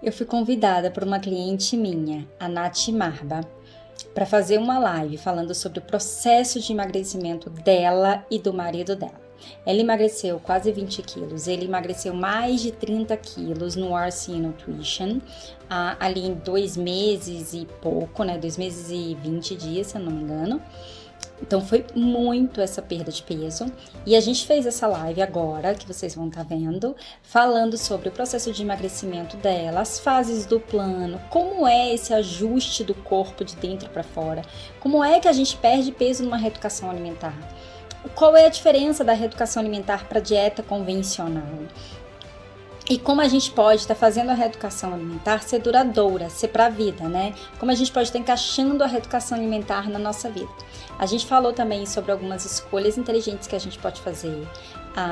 Eu fui convidada por uma cliente minha, a Nath Marba, para fazer uma live falando sobre o processo de emagrecimento dela e do marido dela. Ela emagreceu quase 20 quilos, ele emagreceu mais de 30 quilos no RC Nutrition, ali em 2 meses e pouco, né? 2 meses e 20 dias, se eu não me engano. Então foi muito essa perda de peso. E a gente fez essa live agora, que vocês vão estar vendo, falando sobre o processo de emagrecimento dela, as fases do plano, como é esse ajuste do corpo de dentro para fora, como é que a gente perde peso numa reeducação alimentar. Qual é a diferença da reeducação alimentar para a dieta convencional? E como a gente pode estar fazendo a reeducação alimentar ser duradoura, ser para a vida, né? Como a gente pode estar encaixando a reeducação alimentar na nossa vida. A gente falou também sobre algumas escolhas inteligentes que a gente pode fazer,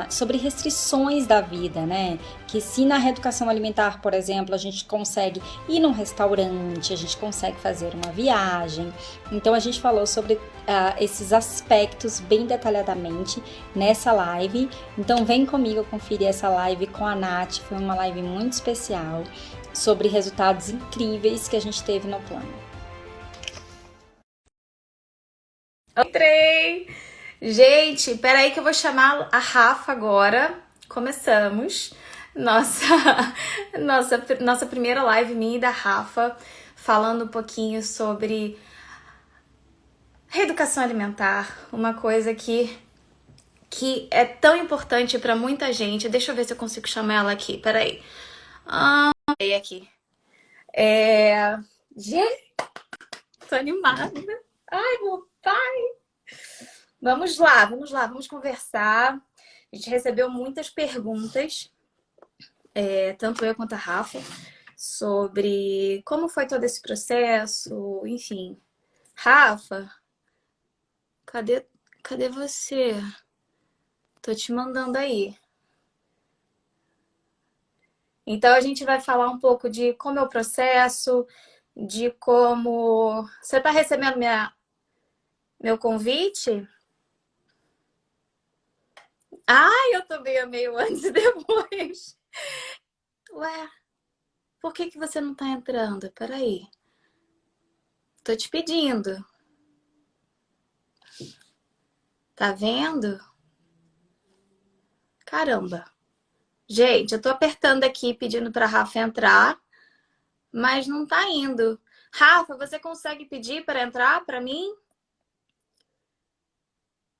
sobre restrições da vida, né? Que se na reeducação alimentar, por exemplo, a gente consegue ir num restaurante, a gente consegue fazer uma viagem. Então a gente falou sobre esses aspectos bem detalhadamente nessa live. Então vem comigo conferir essa live com a Nath, foi uma live muito especial sobre resultados incríveis que a gente teve no plano. Entrei! Gente, peraí que eu vou chamar a Rafa agora. Começamos nossa primeira live minha e da Rafa, falando um pouquinho sobre reeducação alimentar, uma coisa que é tão importante para muita gente. Deixa eu ver se eu consigo chamar ela aqui, peraí. Aqui. Gente, tô animada. Ai, meu pai! Vamos lá, vamos conversar. A gente recebeu muitas perguntas, tanto eu quanto a Rafa, sobre como foi todo esse processo, enfim. Rafa, cadê você? Tô te mandando aí. Então a gente vai falar um pouco de como é o processo, de como... Você tá recebendo meu convite? Ai, eu tô meio antes e depois. Ué, por que você não tá entrando? Peraí. Tô te pedindo. Tá vendo? Caramba. Gente, eu tô apertando aqui, pedindo pra Rafa entrar, mas não tá indo. Rafa, você consegue pedir para entrar pra mim?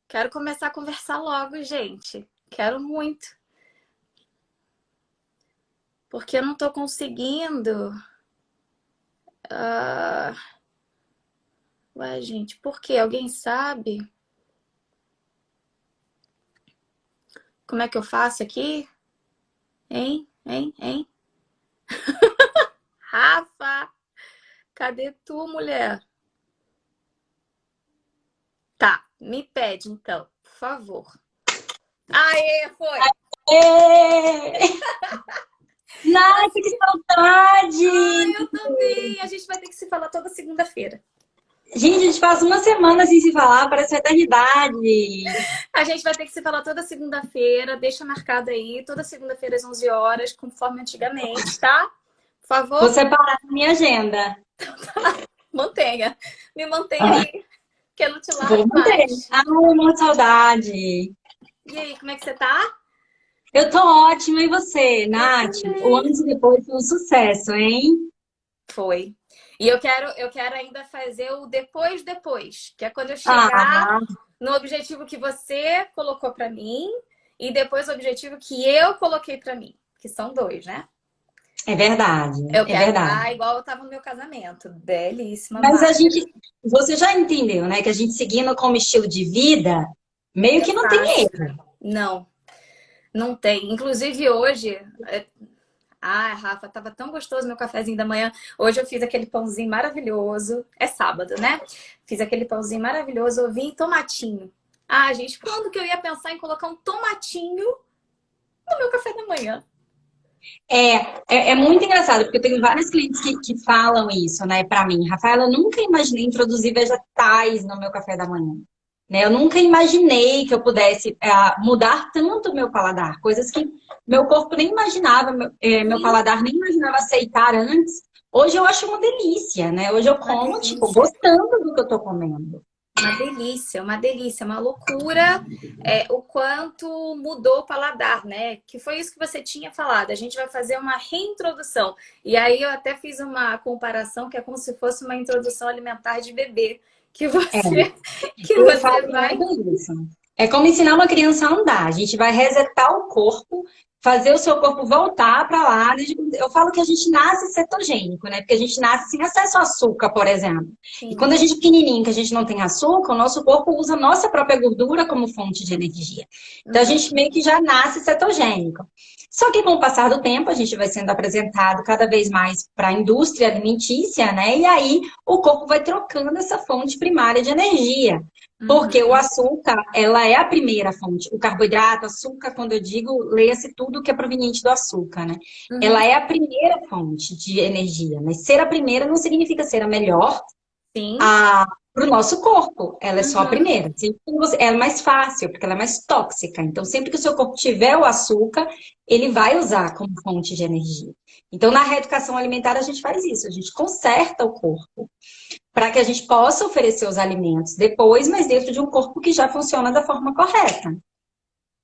Quero começar a conversar logo, gente. Quero muito. Porque eu não tô conseguindo. Ué, gente, por quê? Alguém sabe? Como é que eu faço aqui? Hein? Rafa, cadê tu, mulher? Tá, me pede então, por favor. Aê, foi! Aê! Nossa, que saudade! Ai, eu também! A gente vai ter que se falar toda segunda-feira. Gente, a gente passa uma semana sem se falar, parece uma eternidade. A gente vai ter que se falar toda segunda-feira, deixa marcado aí, toda segunda-feira às 11 horas, conforme antigamente, tá? Por favor? Vou separar na minha agenda. Mantenha. Me mantenha aí, que eu não te largo Vou manter. mais. Ai, uma saudade. E aí, como é que você tá? Eu tô ótima, e você, Nath? O antes e depois foi um sucesso, hein? Foi. E eu quero ainda fazer o depois, que é quando eu chegar no objetivo que você colocou pra mim e depois o objetivo que eu coloquei pra mim, que são 2, né? É verdade, Eu é quero verdade. estar igual eu tava no meu casamento. Belíssima. Mas Márcia. você já entendeu, né? Que a gente seguindo como estilo de vida, meio que não tem erro. Não tem. Inclusive hoje... Rafa, tava tão gostoso meu cafezinho da manhã. Hoje eu fiz aquele pãozinho maravilhoso. É sábado, né? Fiz aquele pãozinho maravilhoso, ovinho e tomatinho. Gente, quando que eu ia pensar em colocar um tomatinho no meu café da manhã? É muito engraçado, porque eu tenho vários clientes que falam isso, né, pra mim. Rafaela, eu nunca imaginei introduzir vegetais no meu café da manhã. né? Eu nunca imaginei que eu pudesse mudar tanto o meu paladar, coisas que meu corpo nem imaginava, meu paladar nem imaginava aceitar antes. Hoje eu acho uma delícia, né? Hoje eu Uma como, tipo, delícia. gostando do que eu tô comendo. Uma delícia, uma loucura o quanto mudou o paladar, né? Que foi isso que você tinha falado. A gente vai fazer uma reintrodução. E aí eu até fiz uma comparação que é como se fosse uma introdução alimentar de bebê. Que É, você, que eu você falo vai. muito isso. É como ensinar uma criança a andar. A gente vai resetar o corpo, fazer o seu corpo voltar para lá. Eu falo que a gente nasce cetogênico, né? Porque a gente nasce sem acesso a açúcar, por exemplo. E Sim. quando a gente é pequenininho, que a gente não tem açúcar, o nosso corpo usa a nossa própria gordura como fonte de energia. Então a gente meio que já nasce cetogênico. Só que com o passar do tempo, a gente vai sendo apresentado cada vez mais para a indústria alimentícia, né? E aí o corpo vai trocando essa fonte primária de energia. Porque o açúcar, ela é a primeira fonte. O carboidrato, açúcar, quando eu digo, leia-se tudo que é proveniente do açúcar, né? Ela é a primeira fonte de energia. Mas ser a primeira não significa ser a melhor Sim. para o nosso corpo. Ela é só a primeira. Ela é mais fácil, porque ela é mais tóxica. Então, sempre que o seu corpo tiver o açúcar, ele vai usar como fonte de energia. Então, na reeducação alimentar, a gente faz isso. A gente conserta o corpo para que a gente possa oferecer os alimentos depois, mas dentro de um corpo que já funciona da forma correta.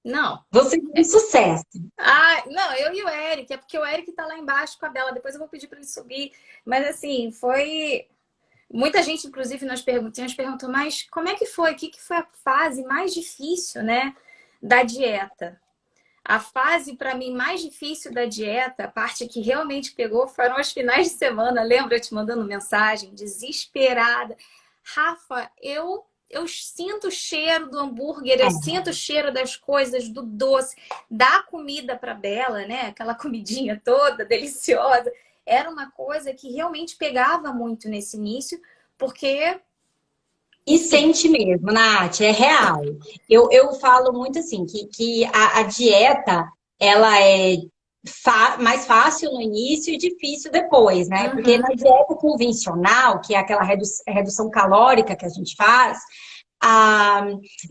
Não. Você tem sucesso. Ah, não, eu e o Eric, é porque o Eric tá lá embaixo com a Bela, depois eu vou pedir para ele subir. Mas assim, foi. Muita gente, inclusive, nas perguntinhas perguntou, mas como é que foi? O que foi a fase mais difícil, né, da dieta? A fase, para mim, mais difícil da dieta, a parte que realmente pegou, foram os finais de semana. Lembra eu te mandando mensagem? Desesperada. Rafa, eu sinto o cheiro do hambúrguer, eu sinto o cheiro das coisas, do doce, da comida para Bela, né? Aquela comidinha toda deliciosa. Era uma coisa que realmente pegava muito nesse início, porque... E sente mesmo, Nath, é real. Eu falo muito assim, que a dieta, ela é mais fácil no início e difícil depois, né? Porque na dieta convencional, que é aquela redução calórica que a gente faz,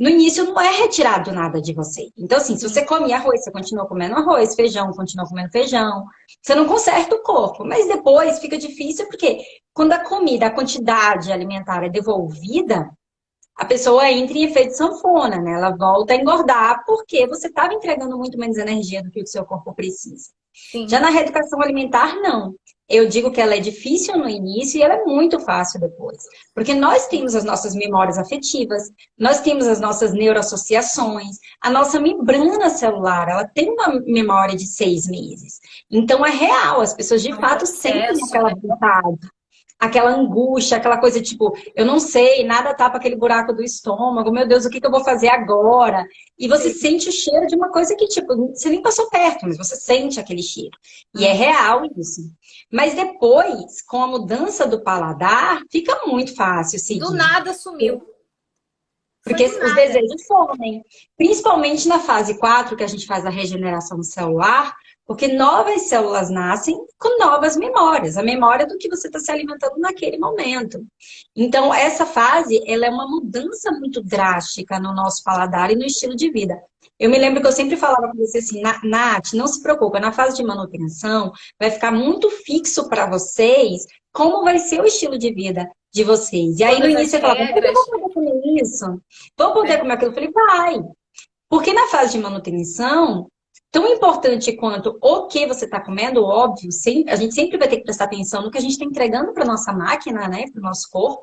no início não é retirado nada de você. Então, assim, se você come arroz, você continua comendo arroz, feijão, continua comendo feijão. Você não conserta o corpo. Mas depois fica difícil porque quando a comida, a quantidade alimentar é devolvida, a pessoa entra em efeito sanfona, né? Ela volta a engordar porque você estava entregando muito menos energia do que o seu corpo precisa. Sim. Já na reeducação alimentar, não. Eu digo que ela é difícil no início e ela é muito fácil depois. Porque nós temos as nossas memórias afetivas, nós temos as nossas neuroassociações, a nossa membrana celular, ela tem uma memória de 6 meses. Então é real, as pessoas de fato sentem aquela vontade, aquela angústia, aquela coisa tipo, eu não sei, nada tapa aquele buraco do estômago, meu Deus, o que eu vou fazer agora? E você sente o cheiro de uma coisa que, tipo, você nem passou perto, mas você sente aquele cheiro. E é real isso. Mas depois, com a mudança do paladar, fica muito fácil seguir. Do nada sumiu. Porque os desejos somem. Principalmente na fase 4, que a gente faz a regeneração celular, porque novas células nascem com novas memórias. A memória do que você está se alimentando naquele momento. Então, essa fase, ela é uma mudança muito drástica no nosso paladar e no estilo de vida. Eu me lembro que eu sempre falava com você assim, Nath, não se preocupa, na fase de manutenção, vai ficar muito fixo para vocês como vai ser o estilo de vida de vocês. E aí, no início, você falava, eu vou poder comer isso? Vou poder comer aquilo? Eu falei, vai. Porque na fase de manutenção, tão importante quanto o que você está comendo, óbvio, a gente sempre vai ter que prestar atenção no que a gente está entregando para nossa máquina, né, para o nosso corpo,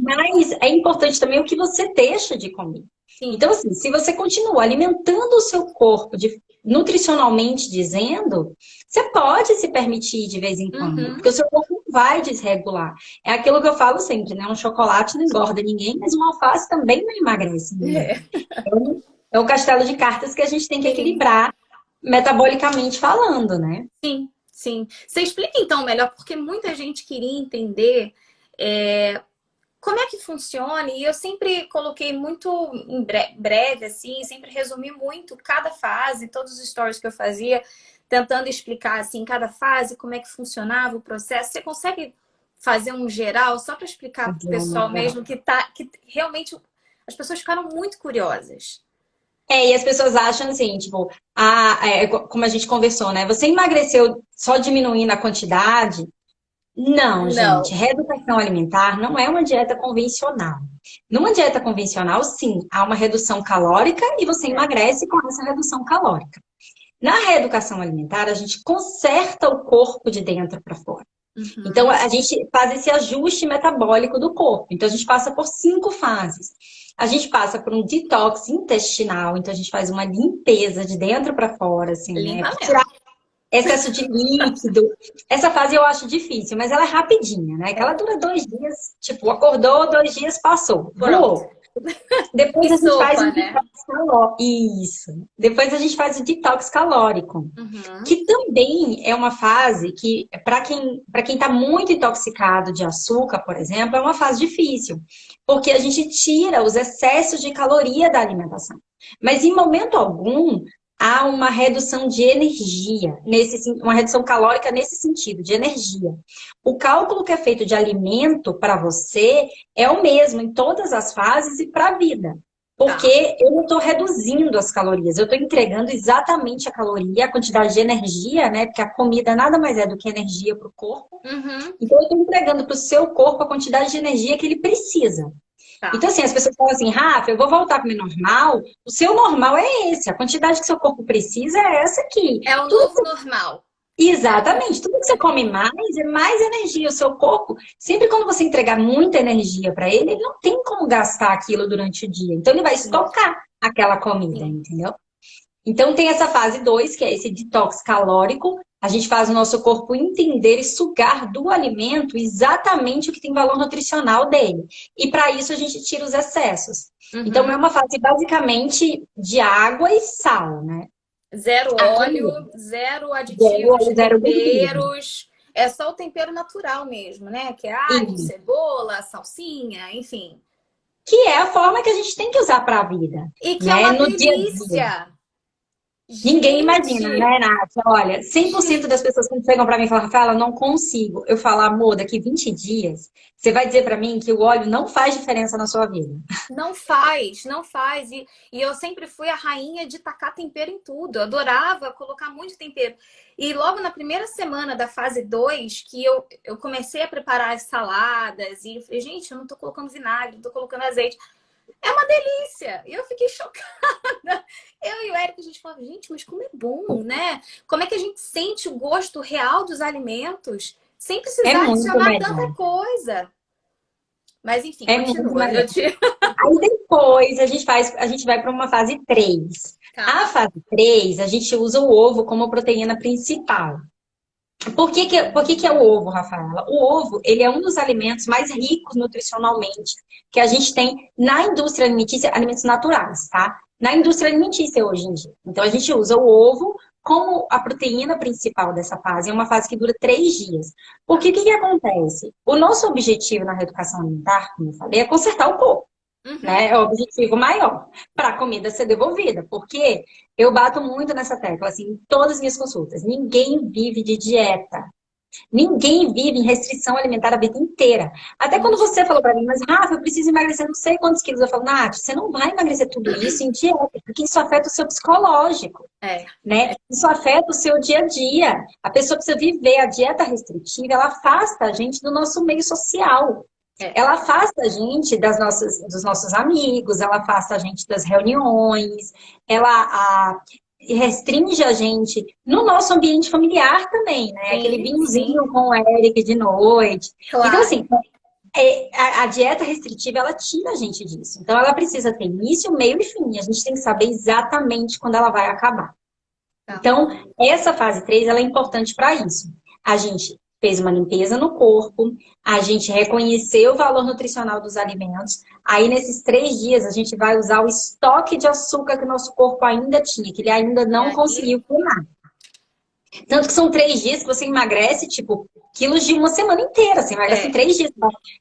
mas é importante também o que você deixa de comer. Sim. Então, assim, se você continua alimentando o seu corpo nutricionalmente dizendo, você pode se permitir de vez em quando, porque o seu corpo não vai desregular. É aquilo que eu falo sempre, né? Um chocolate não engorda ninguém, mas uma alface também não emagrece ninguém. Então, é o castelo de cartas que a gente tem que equilibrar metabolicamente falando, né? Sim, sim. Você explica então melhor, porque muita gente queria entender como é que funciona, e eu sempre coloquei muito em breve, assim, sempre resumi muito cada fase, todos os stories que eu fazia, tentando explicar, assim, cada fase, como é que funcionava o processo. Você consegue fazer um geral, só para explicar para o pessoal mesmo que realmente As pessoas ficaram muito curiosas. E as pessoas acham assim, tipo, como a gente conversou, né? Você emagreceu só diminuindo a quantidade? Não, gente. Não. Reeducação alimentar não é uma dieta convencional. Numa dieta convencional, sim, há uma redução calórica e você emagrece com essa redução calórica. Na reeducação alimentar, a gente conserta o corpo de dentro para fora. Então, a gente faz esse ajuste metabólico do corpo. Então, a gente passa por 5 fases. A gente passa por um detox intestinal. Então, a gente faz uma limpeza de dentro para fora, assim, né? Limpa Pra mesmo. tirar excesso de líquido. Essa fase eu acho difícil, mas ela é rapidinha, né? Que ela dura 2 dias. Tipo, acordou, 2 dias, passou. Voou. Depois Que a gente faz sopa, um né? detox calórico. Isso. Depois a gente faz o detox calórico. Que também é uma fase que, para quem está muito intoxicado de açúcar, por exemplo, é uma fase difícil. Porque a gente tira os excessos de caloria da alimentação. Mas em momento algum, há uma redução de energia, uma redução calórica nesse sentido, de energia. O cálculo que é feito de alimento para você é o mesmo em todas as fases e para a vida. Porque eu não estou reduzindo as calorias, eu estou entregando exatamente a caloria, a quantidade de energia, né? Porque a comida nada mais é do que energia para o corpo. Então, eu estou entregando para o seu corpo a quantidade de energia que ele precisa. Então, assim, as pessoas falam assim, Rafa, eu vou voltar a comer normal. O seu normal é esse. A quantidade que seu corpo precisa é essa aqui. É o novo normal. Exatamente. Tudo que você come mais é mais energia. O seu corpo, sempre quando você entregar muita energia para ele, ele não tem como gastar aquilo durante o dia. Então, ele vai estocar aquela comida, entendeu? Então, tem essa fase 2, que é esse detox calórico. A gente faz o nosso corpo entender e sugar do alimento exatamente o que tem valor nutricional dele. E para isso a gente tira os excessos. Então é uma fase basicamente de água e sal, né? Zero óleo, zero aditivos, temperos. É só o tempero natural mesmo, né? Que é alho, cebola, salsinha, enfim. Que é a forma que a gente tem que usar para a vida. E que né? é uma No delícia. Dia a dia. Ninguém imagina, né, Nath? Olha, 100% das pessoas que chegam para mim e falam, Rafaela, não consigo. Eu falo, amor, daqui 20 dias, você vai dizer para mim que o óleo não faz diferença na sua vida. Não faz, não faz. E eu sempre fui a rainha de tacar tempero em tudo. Eu adorava colocar muito tempero. E logo na primeira semana da fase 2, que eu comecei a preparar as saladas, e eu falei, gente, eu não tô colocando vinagre, não tô colocando azeite. É uma delícia! E eu fiquei chocada. Eu e o Érico, a gente falava, gente, mas como é bom, né? Como é que a gente sente o gosto real dos alimentos sem precisar adicionar tanta coisa? Mas enfim, continua. Aí depois a gente vai para uma fase 3. A fase 3, a gente usa o ovo como proteína principal. Por que é o ovo, Rafaela? O ovo, ele é um dos alimentos mais ricos nutricionalmente que a gente tem na indústria alimentícia, alimentos naturais, tá? Na indústria alimentícia hoje em dia. Então, a gente usa o ovo como a proteína principal dessa fase. É uma fase que dura 3 dias. Porque o que acontece? O nosso objetivo na reeducação alimentar, como eu falei, é consertar o corpo. Né? É o objetivo maior para a comida ser devolvida, porque eu bato muito nessa tecla, assim, em todas as minhas consultas. Ninguém vive de dieta. Ninguém vive em restrição alimentar a vida inteira. Até quando você falou para mim, mas Rafa, eu preciso emagrecer não sei quantos quilos. Eu falo, Nath, você não vai emagrecer tudo isso em dieta, porque isso afeta o seu psicológico. Né? Isso afeta o seu dia a dia. A pessoa precisa viver. A dieta restritiva, ela afasta a gente do nosso meio social. Ela afasta a gente dos nossos amigos, ela afasta a gente das reuniões, ela restringe a gente no nosso ambiente familiar também, né? Aquele vinhozinho com o Eric de noite. Claro. Então, assim, a dieta restritiva, ela tira a gente disso. Então, ela precisa ter início, meio e fim. A gente tem que saber exatamente quando ela vai acabar. Então, essa fase 3, ela é importante para isso. A gente fez uma limpeza no corpo, a gente reconheceu o valor nutricional dos alimentos. Aí, nesses 3 dias, a gente vai usar o estoque de açúcar que o nosso corpo ainda tinha, que ele ainda não conseguiu queimar. Tanto que são 3 dias que você emagrece, tipo, quilos de uma semana inteira. Você emagrece em 3 dias.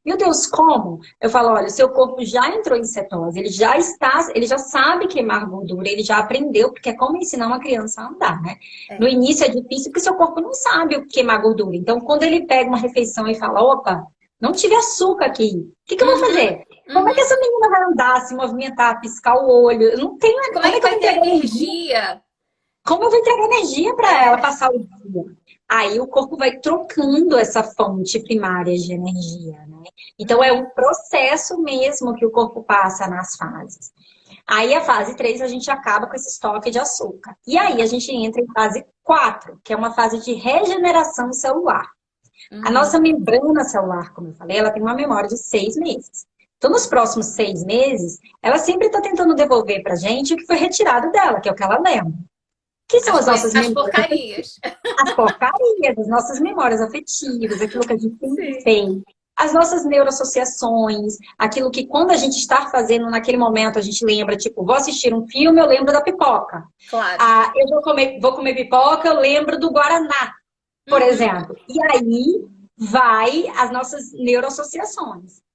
Meu Deus, como? Eu falo, olha, o seu corpo já entrou em cetose, ele já sabe queimar gordura, ele já aprendeu, porque é como ensinar uma criança a andar, né? No início é difícil porque seu corpo não sabe o que queimar gordura. Então, quando ele pega uma refeição e fala, opa, não tive açúcar aqui, o que eu vou fazer? Como é que essa menina vai andar, se movimentar, piscar o olho? Não tem, Como é que eu vai vou ter entregar energia? Como eu vou entregar energia para ela passar o dia? Aí o corpo vai trocando essa fonte primária de energia, né? Então é um processo mesmo que o corpo passa nas fases. Aí a fase 3 a gente acaba com esse estoque de açúcar. E aí a gente entra em fase 4, que é uma fase de regeneração celular. A nossa membrana celular, como eu falei, ela tem uma memória de 6 meses. Então, nos próximos 6 meses, ela sempre está tentando devolver para a gente o que foi retirado dela, que é o que ela lembra. Que são as nossas As memórias porcarias. as porcarias, as nossas memórias afetivas, aquilo que a gente sempre Sim. fez, as nossas neuroassociações, aquilo que quando a gente está fazendo naquele momento a gente lembra, tipo, vou assistir um filme, eu lembro da pipoca. Claro. Eu vou comer pipoca, eu lembro do Guaraná, por exemplo. E aí vai as nossas neuroassociações.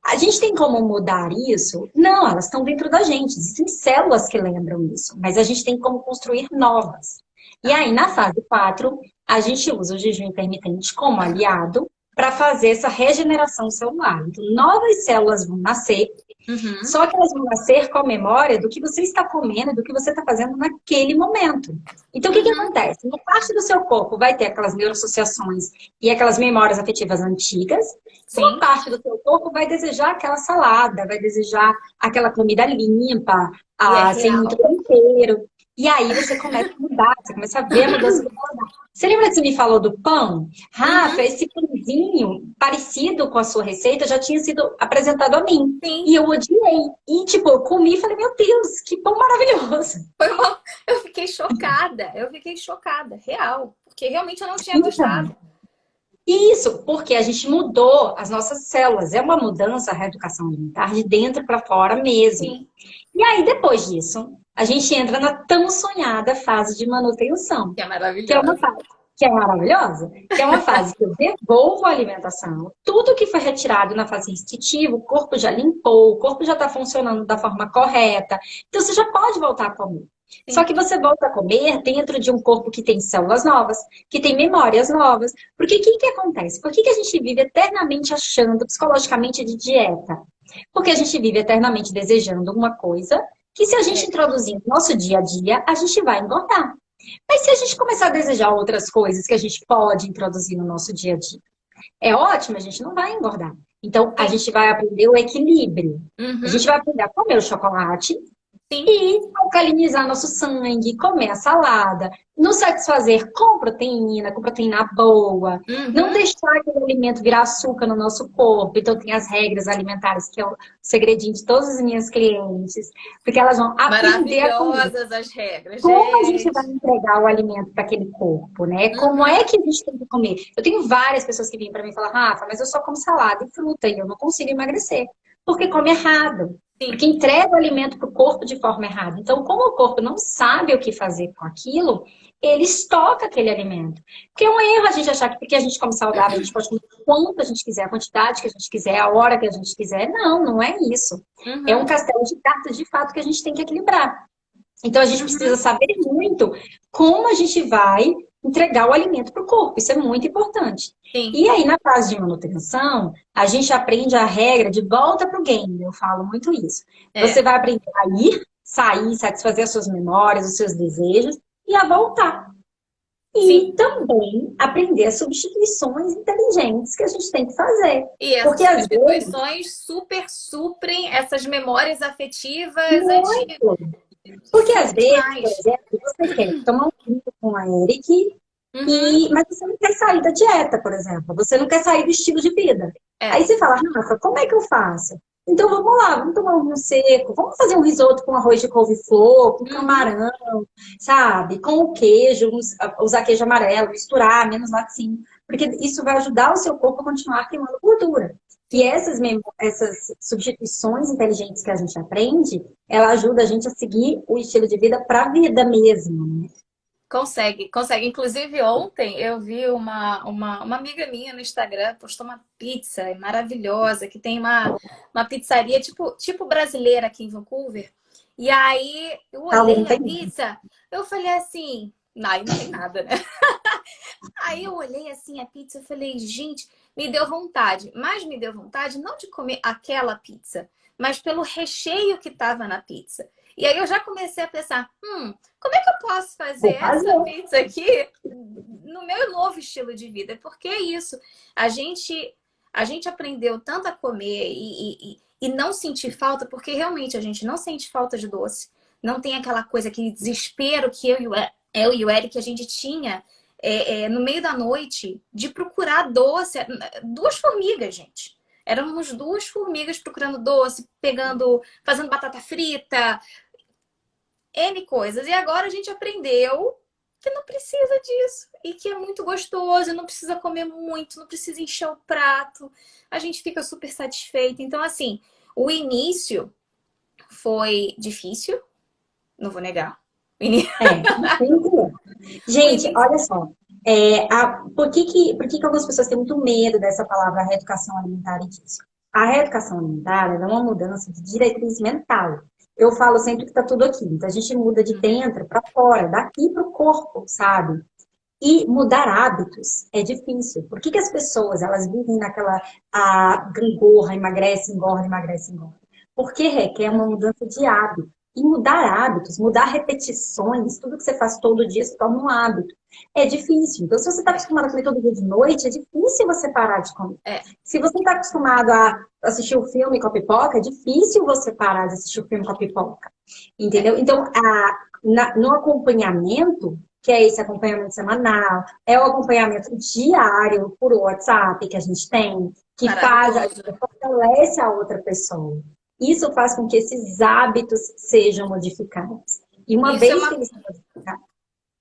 A gente tem como mudar isso? Não, elas estão dentro da gente. Existem células que lembram isso, mas a gente tem como construir novas. E aí, na fase 4, a gente usa o jejum intermitente como aliado para fazer essa regeneração celular. Então, novas células vão nascer, só que elas vão nascer com a memória do que você está comendo, do que você está fazendo naquele momento. Então, o que acontece? Uma parte do seu corpo vai ter aquelas neuroassociações e aquelas memórias afetivas antigas. Uma parte do seu corpo vai desejar aquela salada, vai desejar aquela comida limpa, sem muito tempero. E aí você começa a mudar, você começa a ver a mudança do paladar. Você lembra que você me falou do pão? Rafa, esse pãozinho parecido com a sua receita já tinha sido apresentado a mim. Sim. E eu odiei. E, tipo, eu comi e falei, meu Deus, que pão maravilhoso. Eu fiquei chocada, real. Porque realmente eu não tinha gostado. Isso, porque a gente mudou as nossas células. É uma mudança, a reeducação alimentar, de dentro para fora mesmo. Sim. E aí, depois disso, a gente entra na tão sonhada fase de manutenção. Que é maravilhosa. Que é uma fase que é maravilhosa, que é uma fase que eu devolvo a alimentação. Tudo que foi retirado na fase restritiva, o corpo já limpou, o corpo já está funcionando da forma correta. Então, você já pode voltar a comer. Sim. Só que você volta a comer dentro de um corpo que tem células novas, que tem memórias novas. Porque o que acontece? Por que a gente vive eternamente achando psicologicamente de dieta? Porque a gente vive eternamente desejando uma coisa que se a gente introduzir no nosso dia a dia, a gente vai engordar. Mas se a gente começar a desejar outras coisas que a gente pode introduzir no nosso dia a dia, é ótimo, a gente não vai engordar. Então, a gente vai aprender o equilíbrio. A gente vai aprender a comer o chocolate, e alcalinizar nosso sangue, comer a salada, nos satisfazer com proteína boa, não deixar aquele alimento virar açúcar no nosso corpo. Então tem as regras alimentares, que é o segredinho de todas as minhas clientes, porque elas vão aprender a comer. Maravilhosas as regras, como a gente vai entregar o alimento para aquele corpo, né? Como é que a gente tem que comer? Eu tenho várias pessoas que vêm para mim e falam, Rafa, mas eu só como salada e fruta e eu não consigo emagrecer, porque come errado. Porque entrega o alimento para o corpo de forma errada. Então, como o corpo não sabe o que fazer com aquilo, ele estoca aquele alimento. Porque é um erro a gente achar que porque a gente come saudável, a gente pode comer quanto a gente quiser, a quantidade que a gente quiser, a hora que a gente quiser. Não, não é isso. É um castelo de cartas, de fato, que a gente tem que equilibrar. Então, a gente precisa saber muito como a gente vai entregar o alimento para o corpo. Isso é muito importante. Sim. E aí, na fase de manutenção, a gente aprende a regra de volta para o game. Eu falo muito isso. Você vai aprender a ir, sair, satisfazer as suas memórias, os seus desejos e a voltar. E também aprender as substituições inteligentes que a gente tem que fazer. E essas substituições super suprem essas memórias afetivas antigas. Porque às vezes, por exemplo, você quer tomar um vinho com a Eric, mas você não quer sair da dieta, por exemplo. Você não quer sair do estilo de vida. Aí você fala, Rafa, como é que eu faço? Então vamos lá, vamos tomar um vinho seco, vamos fazer um risoto com arroz de couve-flor, com camarão, sabe? Com o queijo, usar queijo amarelo, misturar, menos laticínio. Porque isso vai ajudar o seu corpo a continuar queimando gordura. E essas substituições inteligentes que a gente aprende, ela ajuda a gente a seguir o estilo de vida para a vida mesmo, né? Consegue. Inclusive, ontem eu vi uma amiga minha no Instagram postou uma pizza maravilhosa, que tem uma pizzaria tipo brasileira aqui em Vancouver. E aí, eu olhei a pizza, eu falei assim, não tem nada, né? Aí eu olhei assim a pizza e falei, gente, me deu vontade. Mas me deu vontade não de comer aquela pizza, mas pelo recheio que estava na pizza. E aí eu já comecei a pensar, como é que eu posso fazer Vou fazer. essa pizza aqui no meu novo estilo de vida? Porque é isso, a gente aprendeu tanto a comer e não sentir falta, porque realmente a gente não sente falta de doce. Não tem aquela coisa, aquele desespero que eu e o Eric, a gente tinha no meio da noite de procurar doce. 2 formigas, gente. Éramos 2 formigas procurando doce, fazendo batata frita, N coisas. E agora a gente aprendeu que não precisa disso. E que é muito gostoso, não precisa comer muito, não precisa encher o prato. A gente fica super satisfeito. Então, assim, o início foi difícil, não vou negar. Entendi. Gente, olha só. Por que algumas pessoas têm muito medo dessa palavra reeducação alimentar e disso? A reeducação alimentar ela é uma mudança de diretriz mental. Eu falo sempre que está tudo aqui. Então, a gente muda de dentro para fora, daqui para o corpo, sabe? E mudar hábitos é difícil. Por que as pessoas elas vivem naquela gangorra, emagrece, engorda, emagrece, engorda? Porque requer uma mudança de hábito. E mudar hábitos, mudar repetições, tudo que você faz todo dia se torna um hábito. É difícil. Então, se você está acostumado a comer todo dia de noite, é difícil você parar de comer. Se você está acostumado a assistir o filme com a pipoca, é difícil você parar de assistir o filme com a pipoca. Entendeu? Então, no acompanhamento, que é esse acompanhamento semanal, é o acompanhamento diário por WhatsApp que a gente tem, que fortalece a outra pessoa. Isso faz com que esses hábitos sejam modificados. E uma vez que eles são modificados.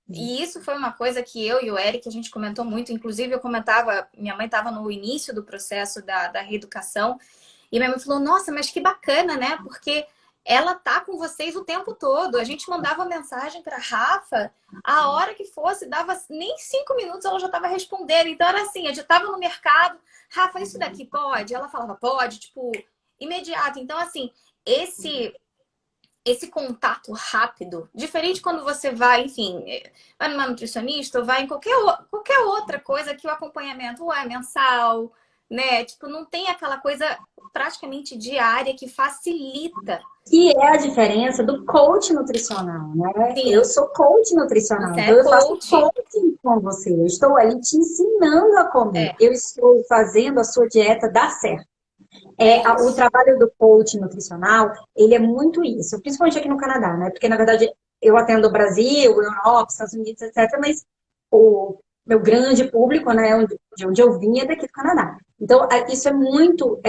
E isso foi uma coisa que eu e o Eric, a gente comentou muito. Inclusive, eu comentava, minha mãe estava no início do processo da reeducação, e minha mãe falou, nossa, mas que bacana, né? Porque ela tá com vocês o tempo todo. A gente mandava mensagem para Rafa, a hora que fosse, dava nem 5 minutos, ela já estava respondendo. Então, era assim, a gente estava no mercado, Rafa, isso daqui pode? Ela falava, pode, tipo, imediato. Então, assim, esse contato rápido, diferente quando você vai, enfim, vai numa nutricionista ou vai em qualquer outra coisa que o acompanhamento é mensal, né? Tipo, não tem aquela coisa praticamente diária que facilita. Que é a diferença do coach nutricional, né? Sim. Eu sou coach nutricional, Você então é eu faço coach. coaching com você. Eu estou ali te ensinando a comer. Eu estou fazendo a sua dieta dar certo. O trabalho do coach nutricional, ele é muito isso, principalmente aqui no Canadá, né? Porque, na verdade, eu atendo o Brasil, Europa, Estados Unidos, etc., mas o meu grande público, né, de onde eu vim é daqui do Canadá. Então, isso é muito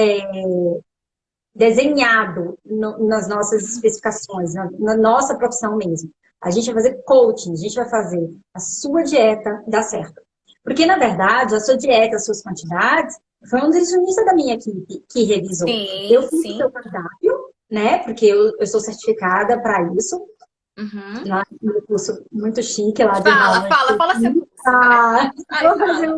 desenhado nas nossas especificações, na nossa profissão mesmo. A gente vai fazer coaching, a gente vai fazer a sua dieta dar certo. Porque, na verdade, a sua dieta, as suas quantidades, foi um nutricionista da minha equipe que revisou. Sim, eu fiz o seu cardápio, né? Porque eu sou certificada para isso. Lá no curso muito chique lá de Harvard. Fala seu curso. Vou fazer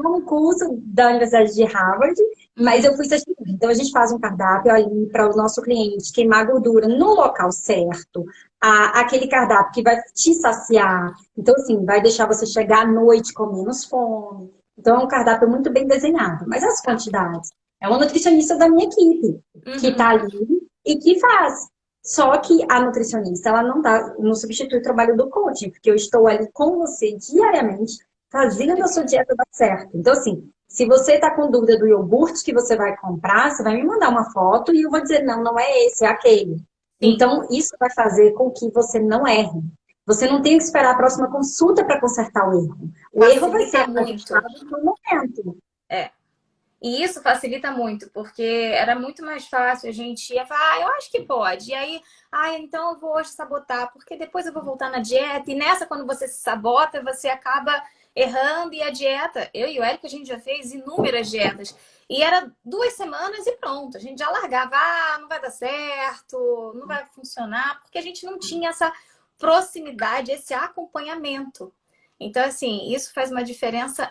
um curso da Universidade de Harvard, mas eu fui certificada. Então, a gente faz um cardápio ali para o nosso cliente queimar gordura no local certo. Aquele cardápio que vai te saciar. Então, assim, vai deixar você chegar à noite com menos fome. Então, é um cardápio muito bem desenhado. Mas as quantidades? É uma nutricionista da minha equipe que está ali e que faz. Só que a nutricionista, ela não substitui o trabalho do coaching, porque eu estou ali com você diariamente, fazendo a sua dieta dar certo. Então, assim, se você está com dúvida do iogurte que você vai comprar, você vai me mandar uma foto e eu vou dizer, não é esse, é aquele. Então, isso vai fazer com que você não erre. Você não tem que esperar a próxima consulta para consertar o erro. O erro vai ser muito no momento. E isso facilita muito, porque era muito mais fácil a gente ia falar, eu acho que pode. E aí, então eu vou hoje sabotar, porque depois eu vou voltar na dieta. E nessa, quando você se sabota, você acaba errando. E a dieta, eu e o Eric, a gente já fez inúmeras dietas. E era 2 semanas e pronto. A gente já largava, não vai dar certo, não vai funcionar, porque a gente não tinha essa proximidade, esse acompanhamento. Então, assim, isso faz uma diferença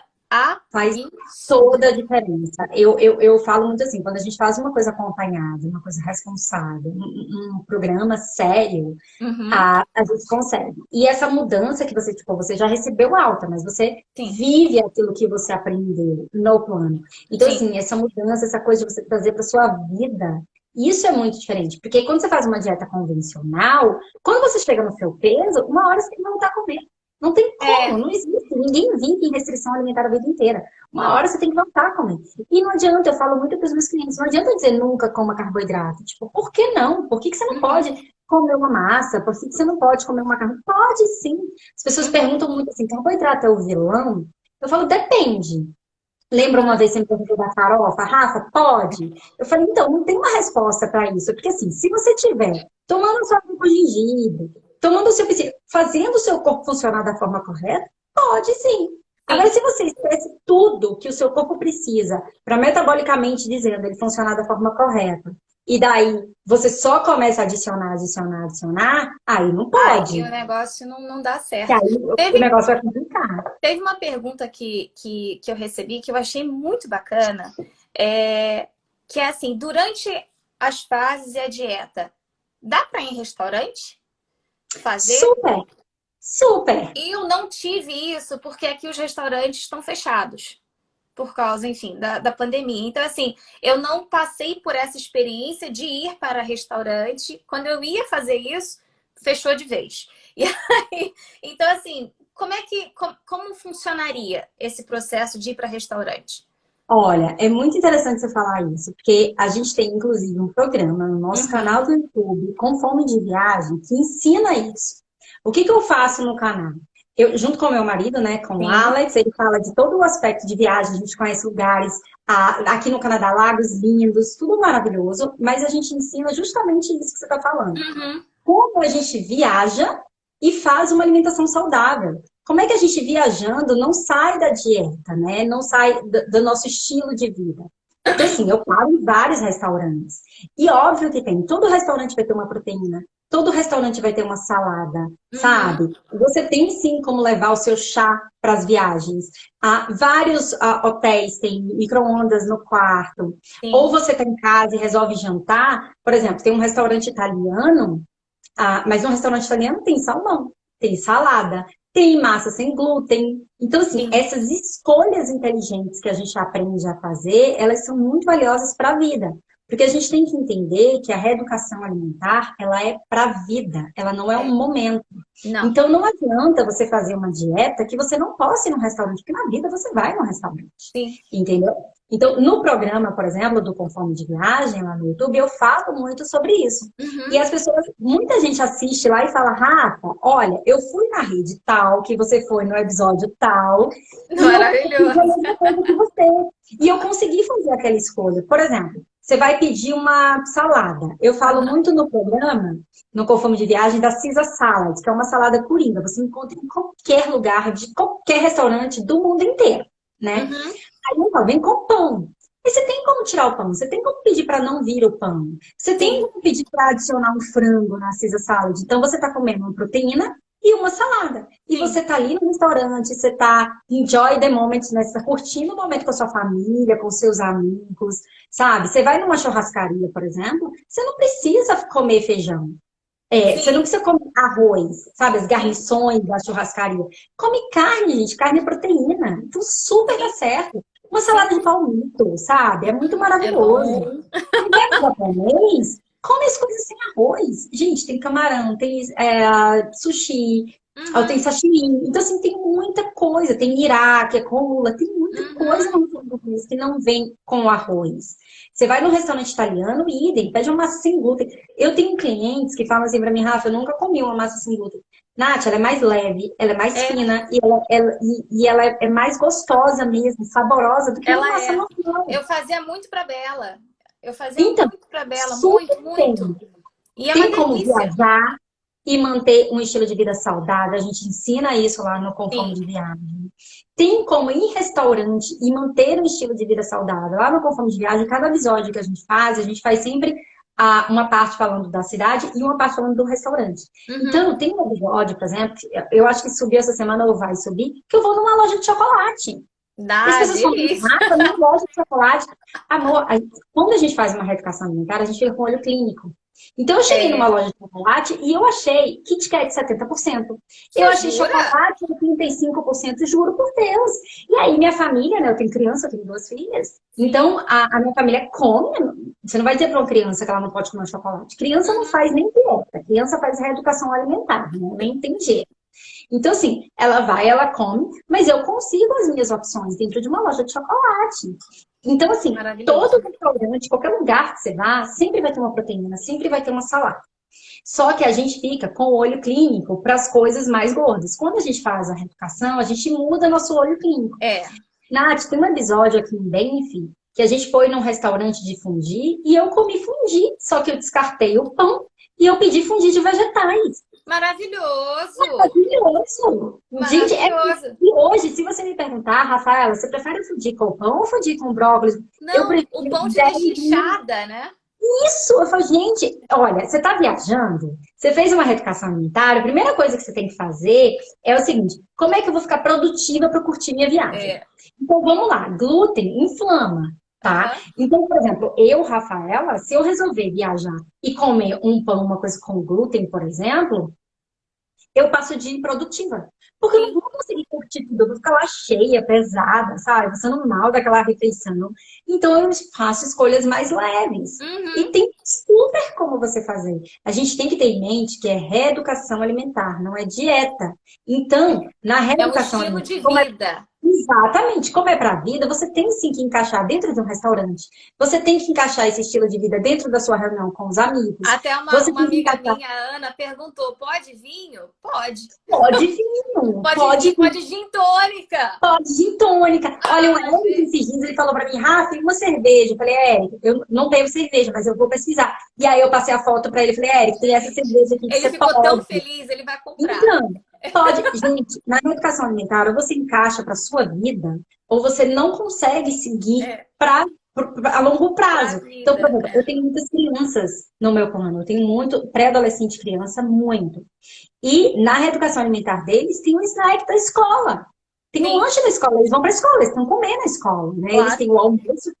Faz Absurdo. toda a diferença. Eu falo muito assim, quando a gente faz uma coisa acompanhada, uma coisa responsável, um programa sério, Uhum. a gente consegue. E essa mudança que você, tipo, você já recebeu alta, mas você Sim, vive aquilo que você aprendeu no plano. Então, sim. assim, essa mudança, essa coisa de você trazer para sua vida, isso é muito diferente. Porque quando você faz uma dieta convencional, quando você chega no seu peso, uma hora você tem que voltar a comer. Não tem como, É, não existe. Ninguém vive em restrição alimentar a vida inteira. Uma não. hora você tem que voltar a comer. E não adianta, eu falo muito para os meus clientes, não adianta dizer nunca coma carboidrato. Tipo, por que não? Por que que você não Uhum, pode comer uma massa? Por que que você não pode comer uma macarrão? Pode sim. As pessoas uhum, perguntam muito assim, carboidrato é o vilão? Eu falo, depende. Lembra uma uhum. vez você me perguntou da farofa? Rafa, pode? Eu falei, então, não tem uma resposta para isso. Porque assim, se você tiver tomando sua água com gengibre, tomando o seu fazendo o seu corpo funcionar da forma correta, pode sim. Agora, Sim. se você esquece tudo que o seu corpo precisa para metabolicamente dizendo ele funcionar da forma correta, e daí você só começa a adicionar, adicionar, adicionar, aí não Aí o pode. negócio não dá Que certo. aí o Teve, negócio vai complicar. teve uma pergunta que eu recebi que eu achei muito bacana, que é assim, durante as fases e a dieta, dá para ir em restaurante fazer? Super, super. Eu não tive isso porque aqui os restaurantes estão fechados por causa, enfim, da pandemia. Então, assim, eu não passei por essa experiência de ir para restaurante. Quando eu ia fazer isso, fechou de vez. E aí, então, assim, como funcionaria esse processo de ir para restaurante? Olha, é muito interessante você falar isso, porque a gente tem, inclusive, um programa no nosso Uhum, canal do YouTube, Com Fome de Viagem, que ensina isso. O que que eu faço no canal? Eu, junto com o meu marido, né, com o sim. Alex, ele fala de todo o aspecto de viagem, a gente conhece lugares, aqui no Canadá, lagos lindos, tudo maravilhoso, mas a gente ensina justamente isso que você está falando. Uhum, Como a gente viaja e faz uma alimentação saudável. Como é que a gente viajando não sai da dieta, né? Não sai do nosso estilo de vida. Então, assim, eu paro em vários restaurantes. E óbvio que tem. Todo restaurante vai ter uma proteína. Todo restaurante vai ter uma salada, uhum, sabe? Você tem sim como levar o seu chá para as viagens. Vários hotéis têm micro-ondas no quarto. Ou sim, você está em casa e resolve jantar. Por exemplo, tem um restaurante italiano mas no restaurante italiano tem salmão, tem salada, tem massa sem glúten. Então, assim, sim. essas escolhas inteligentes que a gente aprende a fazer, elas são muito valiosas para a vida. Porque a gente tem que entender que a reeducação alimentar, ela é para a vida, ela não é um É, momento. não, Então, não adianta você fazer uma dieta que você não possa ir num restaurante, porque na vida você vai num restaurante. sim. Entendeu? Então, no programa, por exemplo, do Conforme de Viagem, lá no YouTube, eu falo muito sobre isso. E Uhum. as pessoas, muita gente assiste lá e fala, Rafa, olha, eu fui na rede tal, que você foi no episódio tal, e eu fiz a Maravilhoso. mesma coisa que você. E eu consegui fazer aquela escolha. Por exemplo, você vai pedir uma salada. Eu falo Uhum, muito no programa, no Conforme de Viagem, da Caesar Salad, que é uma salada coringa. Você encontra em qualquer lugar, de qualquer restaurante do mundo inteiro, né? uhum, Aí eu falo, vem com pão. E você tem como tirar o pão, você tem como pedir para não vir o pão, você tem sim, como pedir para adicionar um frango na Caesar salad. Então você está comendo uma proteína e uma salada. E sim. você está ali no restaurante, você está enjoy the moment, né? Você está curtindo o momento com a sua família, com seus amigos, sabe? Você vai numa churrascaria, por exemplo, você não precisa comer feijão. Você não Sim, precisa comer arroz, sabe? As sim, garnições da churrascaria. Come carne, gente. Carne é proteína. Então, super dá sim, certo. Uma sim. salada de palmito, sabe? É muito É maravilhoso. bom. E vai no japonês, come as coisas sem arroz. Gente, tem camarão, tem sushi, tem Uhum, sashimi. Então, assim, tem muita coisa. Tem nira, que é com lula. Tem muita coisa uhum. no japonês que não vem com arroz. Você vai num restaurante italiano, idem, pede uma massa sem glúten. Eu tenho clientes que falam assim pra mim, Rafa, eu nunca comi uma massa sem glúten. Nath, ela é mais leve, ela é mais É, fina e ela é mais gostosa mesmo, saborosa do que uma ela massa é. normal. Eu fazia muito para Bela. Eu fazia Então, muito para Bela, super muito, muito. tem. E é uma Tem como delícia. viajar e manter um estilo de vida saudável. A gente ensina isso lá no Conforme Sim. de Viagem. Tem como ir em restaurante e manter um estilo de vida saudável. Lá no Conforme de Viagem, cada episódio que a gente faz sempre uma parte falando da cidade e uma parte falando do restaurante. Uhum. Então, tem um episódio, por exemplo, eu acho que subiu essa semana ou vai subir, que eu vou numa loja de chocolate. E as Dá, pessoas falam, delícia. Rafa, eu não gosto de chocolate. Amor, quando a gente faz uma reeducação alimentar, a gente fica com olho clínico. Então, eu cheguei numa loja de chocolate e eu achei Kit Kat 70%. Eu Você achei jura? chocolate 35%, juro por Deus. E aí, minha família, né? Eu tenho criança, eu tenho 2 filhas. Sim. Então, a minha família come. Você não vai dizer para uma criança que ela não pode comer chocolate. Criança não Uhum. faz nem dieta. Criança faz reeducação alimentar, né? Nem tem jeito. Então, assim, ela vai, ela come, mas eu consigo as minhas opções dentro de uma loja de chocolate. Então, assim, todo Maravilhoso. restaurante, qualquer lugar que você vá, sempre vai ter uma proteína, sempre vai ter uma salada. Só que a gente fica com o olho clínico para as coisas mais gordas. Quando a gente faz a reeducação, a gente muda nosso olho clínico. É. Nath, tem um episódio aqui em Benfica que a gente foi num restaurante de fundi e eu comi fundi, só que eu descartei o pão e eu pedi fundi de vegetais. Maravilhoso. Maravilhoso! Gente, Maravilhoso. e hoje, se você me perguntar, Rafaela, você prefere fundir com pão ou fundir com brócolis? Eu Não, o prefiro pão de 10 recheada, né? isso. Eu falo, gente, olha, você tá viajando, você fez uma reeducação alimentar, a primeira coisa que você tem que fazer é o seguinte: como é que eu vou ficar produtiva para curtir minha viagem? É. Então vamos lá, glúten inflama, tá? Aham. Então, por exemplo, eu, Rafaela, se eu resolver viajar e comer um pão, uma coisa com glúten, por exemplo, eu passo o dia improdutiva. Porque eu não Sim. vou conseguir curtir tudo, eu vou ficar lá cheia, pesada, sabe? Passando mal daquela refeição. Então eu faço escolhas mais leves. E Uhum. tem super como você fazer. A gente tem que ter em mente que é reeducação alimentar, não é dieta. Então, na É um reeducação estilo alimentar, de vida. exatamente. Como é para a vida, você tem sim que encaixar dentro de um restaurante. Você tem que encaixar esse estilo de vida dentro da sua reunião com os amigos. Até uma, Você uma tem que amiga encaixar. minha, a Ana, perguntou: pode vinho? Pode. Pode vinho, Pode pode vinho, vinho. pode gin tônica. Pode gin tônica. Olha, o Ai, Eric gente. esses dias ele falou pra mim, Rafa, e uma cerveja? Eu falei, Eric, eu não bebo cerveja, mas eu vou pesquisar. E aí eu passei a foto pra ele e falei, Eric, tem essa Gente, cerveja aqui que ele você ficou tão pode. feliz, ele vai comprar. Então, pode. Gente, na educação alimentar, ou você encaixa pra sua vida, ou você não consegue seguir É, a longo pra prazo. Então, por vida. exemplo, eu tenho muitas crianças no meu plano, eu tenho muito pré-adolescente criança, muito. E na reeducação alimentar deles tem um snack da escola. Tem um Sim, lanche da escola, eles vão para a escola, eles estão comendo na escola, né? Eles claro. têm o almoço.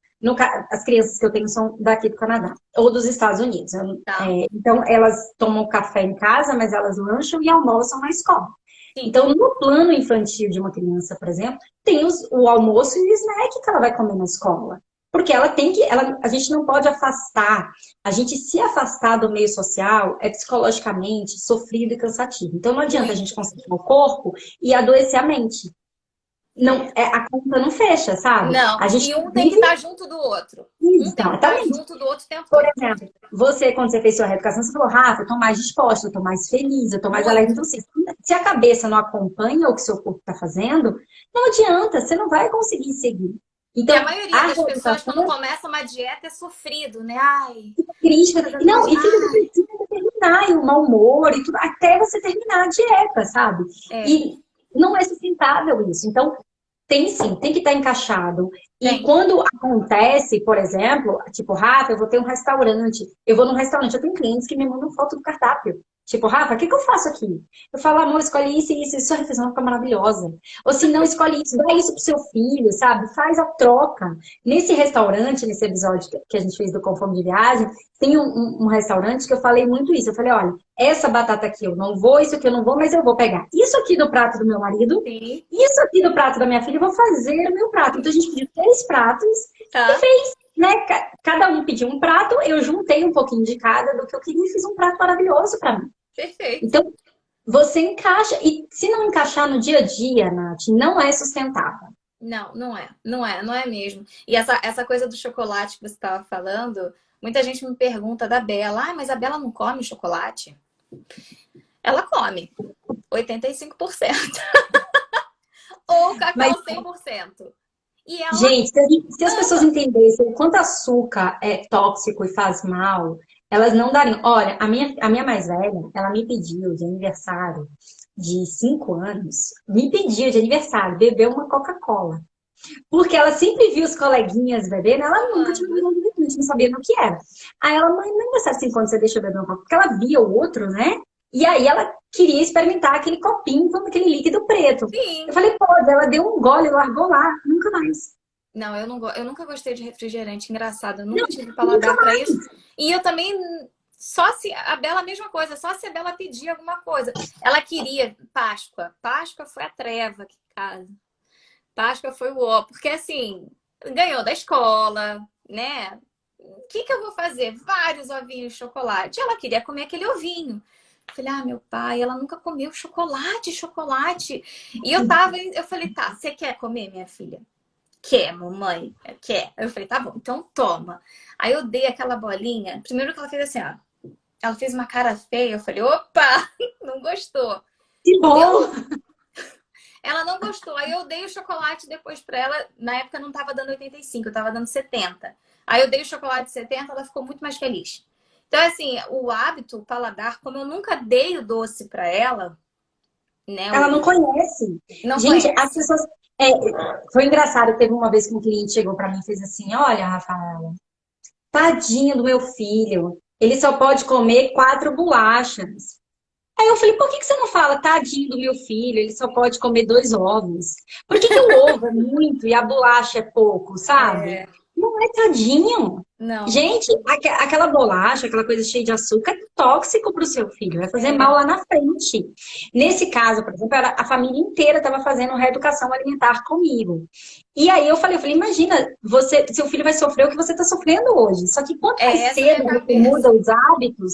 As crianças que eu tenho são daqui do Canadá, ou dos Estados Unidos. Tá. Então, elas tomam café em casa, mas elas lancham e almoçam na escola. Sim. Então, no plano infantil de uma criança, por exemplo, tem o almoço e o snack que ela vai comer na escola. Porque ela tem que. A gente não pode afastar. A gente se afastar do meio social é psicologicamente sofrido e cansativo. Então, não adianta a gente Muito. concentrar o corpo e adoecer a mente. Não, É. a conta não fecha, sabe? Não, A gente e um tem que vive estar junto do outro. Um tem que estar exatamente. junto do outro o tempo Por todo. exemplo, você, quando você fez sua reeducação, você falou, Rafa, eu tô mais disposta, eu tô mais feliz, eu tô mais alegre. Muito. Então, assim, se a cabeça não acompanha o que seu corpo está fazendo, não adianta, você não vai conseguir seguir. E a Então, maioria a das pessoas, quando reeducação começa uma dieta, é sofrido, né? Ai, é crítica. fazendo uma Não, e fica dieta. depressiva até terminar, e o mau humor e tudo, até você terminar a dieta, sabe? É, E não é sustentável isso. Então, tem sim, tem que estar encaixado. E tem. quando acontece, por exemplo, tipo, Rafa, eu vou ter um restaurante. Eu vou num restaurante, eu tenho clientes que me mandam foto do cardápio. Tipo, Rafa, o que que eu faço aqui? Eu falo, amor, escolhe isso e isso, sua refeição fica maravilhosa. Ou se não, escolhe isso, dá isso pro seu filho, sabe? Faz a troca. Nesse restaurante, nesse episódio que a gente fez do Conforme de Viagem, tem um restaurante que eu falei muito isso. Eu falei, olha, essa batata aqui eu não vou, isso aqui eu não vou, mas eu vou pegar isso aqui do prato do meu marido, Sim. isso aqui do prato da minha filha, eu vou fazer o meu prato. Então a gente pediu 3 pratos e Tá. fez, né? Cada um pediu um prato, eu juntei um pouquinho de cada do que eu queria e fiz um prato maravilhoso para mim. Perfeito. Então, você encaixa, e se não encaixar no dia a dia, Nath, não é sustentável. Não, não é. Não é mesmo. E essa coisa do chocolate que você estava falando, muita gente me pergunta da Bela. Ah, mas a Bela não come chocolate? Ela come 85%. Ou Mas, cacau 100%. E ela gente, se as pessoas ama. entendessem o quanto açúcar é tóxico e faz mal, elas não dariam. Olha, a minha mais velha, ela me pediu de aniversário de 5 anos, me pediu de aniversário beber uma Coca-Cola. Porque ela sempre viu os coleguinhas bebendo, ela nunca tinha Tomando. bebido refrigerante, não sabia no que era. Aí ela, mãe, não é engraçado assim quando você deixa eu beber uma Coca, porque ela via o outro, né? E aí ela queria experimentar aquele copinho com aquele líquido preto. Sim. Eu falei, pode. Ela deu um gole, largou lá, nunca mais. Não, eu nunca gostei de refrigerante. Engraçado, eu Não, nunca tive nunca paladar para isso. mais. E eu também, só se a Bela, a mesma coisa, só se a Bela pedir alguma coisa. Ela queria Páscoa. Páscoa foi a treva aqui em casa. Páscoa foi o ó, porque assim, ganhou da escola, né? O que que eu vou fazer? Vários ovinhos de chocolate. Ela queria comer aquele ovinho. Eu falei, ah, meu pai, ela nunca comeu chocolate, chocolate. E eu falei, tá, você quer comer, minha filha? Quer, mamãe? Quer? Eu falei, tá bom, então toma. Aí eu dei aquela bolinha. Primeiro que ela fez assim, ó. Ela fez uma cara feia. Eu falei, opa, não gostou. Que bom! Ela não gostou. Aí eu dei o chocolate depois pra ela. Na época não tava dando 85, eu tava dando 70. Aí eu dei o chocolate 70, ela ficou muito mais feliz. Então, assim, o hábito, o paladar, como eu nunca dei o doce pra ela, né? Ela não conhece. Não Gente, as conhece. pessoas. É, foi engraçado, teve uma vez que um cliente chegou pra mim e fez assim: Olha, Rafaela, tadinho do meu filho, ele só pode comer 4 bolachas. Aí eu falei: Por que que você não fala, tadinho do meu filho, ele só pode comer 2 ovos? Por que que o ovo é muito e a bolacha é pouco, sabe? É, Não é tadinho. não. Gente, aquela bolacha, aquela coisa cheia de açúcar, é tóxico para o seu filho, vai fazer mal É, lá na frente. Nesse caso, por exemplo, a família inteira estava fazendo reeducação alimentar comigo. E aí eu falei, imagina, seu filho vai sofrer o que você está sofrendo hoje. Só que quanto mais essa é a minha cedo você cabeça. muda os hábitos,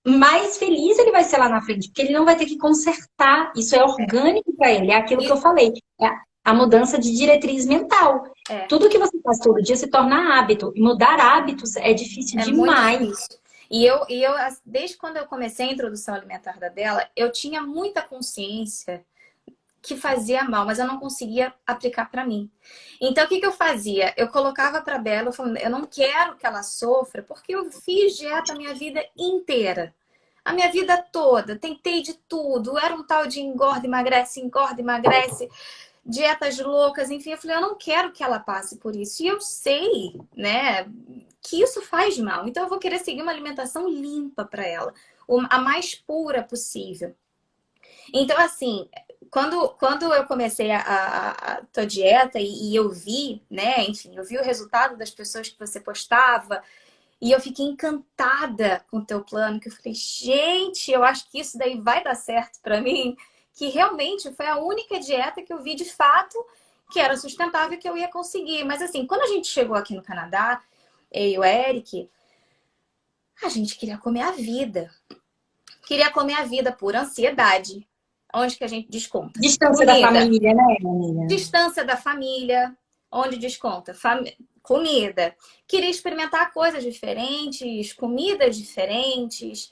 mais feliz ele vai ser lá na frente, porque ele não vai ter que consertar. Isso é orgânico para ele, é aquilo que eu E, falei, é a mudança de diretriz mental. é, Tudo que você faz todo dia se torna hábito, e mudar hábitos é difícil é muito demais. difícil. Desde quando eu comecei a introdução alimentar da dela, eu tinha muita consciência que fazia mal, mas eu não conseguia aplicar para mim. Então, o que que eu fazia? Eu colocava para Bela, eu falando, eu não quero que ela sofra, porque eu fiz dieta a minha vida inteira. A minha vida toda, tentei de tudo. Era um tal de engorda, emagrece, dietas loucas, enfim. Eu falei, eu não quero que ela passe por isso. E eu sei, né, que isso faz mal. Então, eu vou querer seguir uma alimentação limpa para ela, a mais pura possível. Então, assim, quando eu comecei a tua dieta e eu vi, né, enfim, eu vi o resultado das pessoas que você postava e eu fiquei encantada com o teu plano, que eu falei, gente, eu acho que isso daí vai dar certo pra mim, que realmente foi a única dieta que eu vi de fato que era sustentável e que eu ia conseguir. Mas assim, quando a gente chegou aqui no Canadá, eu e o Eric, a gente queria comer a vida. Queria comer a vida por ansiedade. Onde que a gente desconta? Distância da Comida. família, né, amiga? Distância da família. Onde desconta? Comida. Queria experimentar coisas diferentes, comidas diferentes.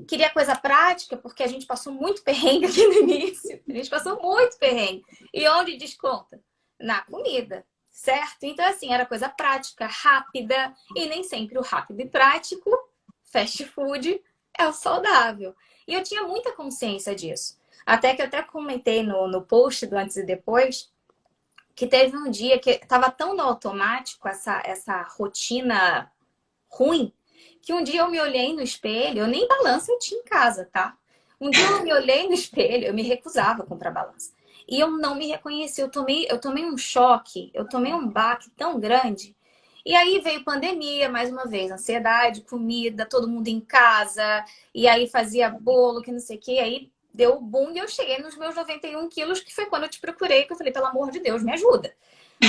Queria coisa prática, porque a gente passou muito perrengue aqui no início. A gente passou muito perrengue. E onde desconta? Na comida, certo? Então, assim, era coisa prática, rápida. E nem sempre o rápido e prático, fast food, é o saudável. E eu tinha muita consciência disso. Até que eu até comentei no post do antes e depois, que teve um dia que estava tão no automático essa rotina ruim, que um dia eu me olhei no espelho, eu nem balança eu tinha em casa, tá? Um dia eu me olhei no espelho, eu me recusava a comprar balança. E eu não me reconheci, eu tomei um choque, eu tomei um baque tão grande. E aí veio pandemia, mais uma vez, ansiedade, comida, todo mundo em casa, e aí fazia bolo, que não sei o quê, aí deu o boom e eu cheguei nos meus 91 quilos, que foi quando eu te procurei, que eu falei, pelo amor de Deus, me ajuda.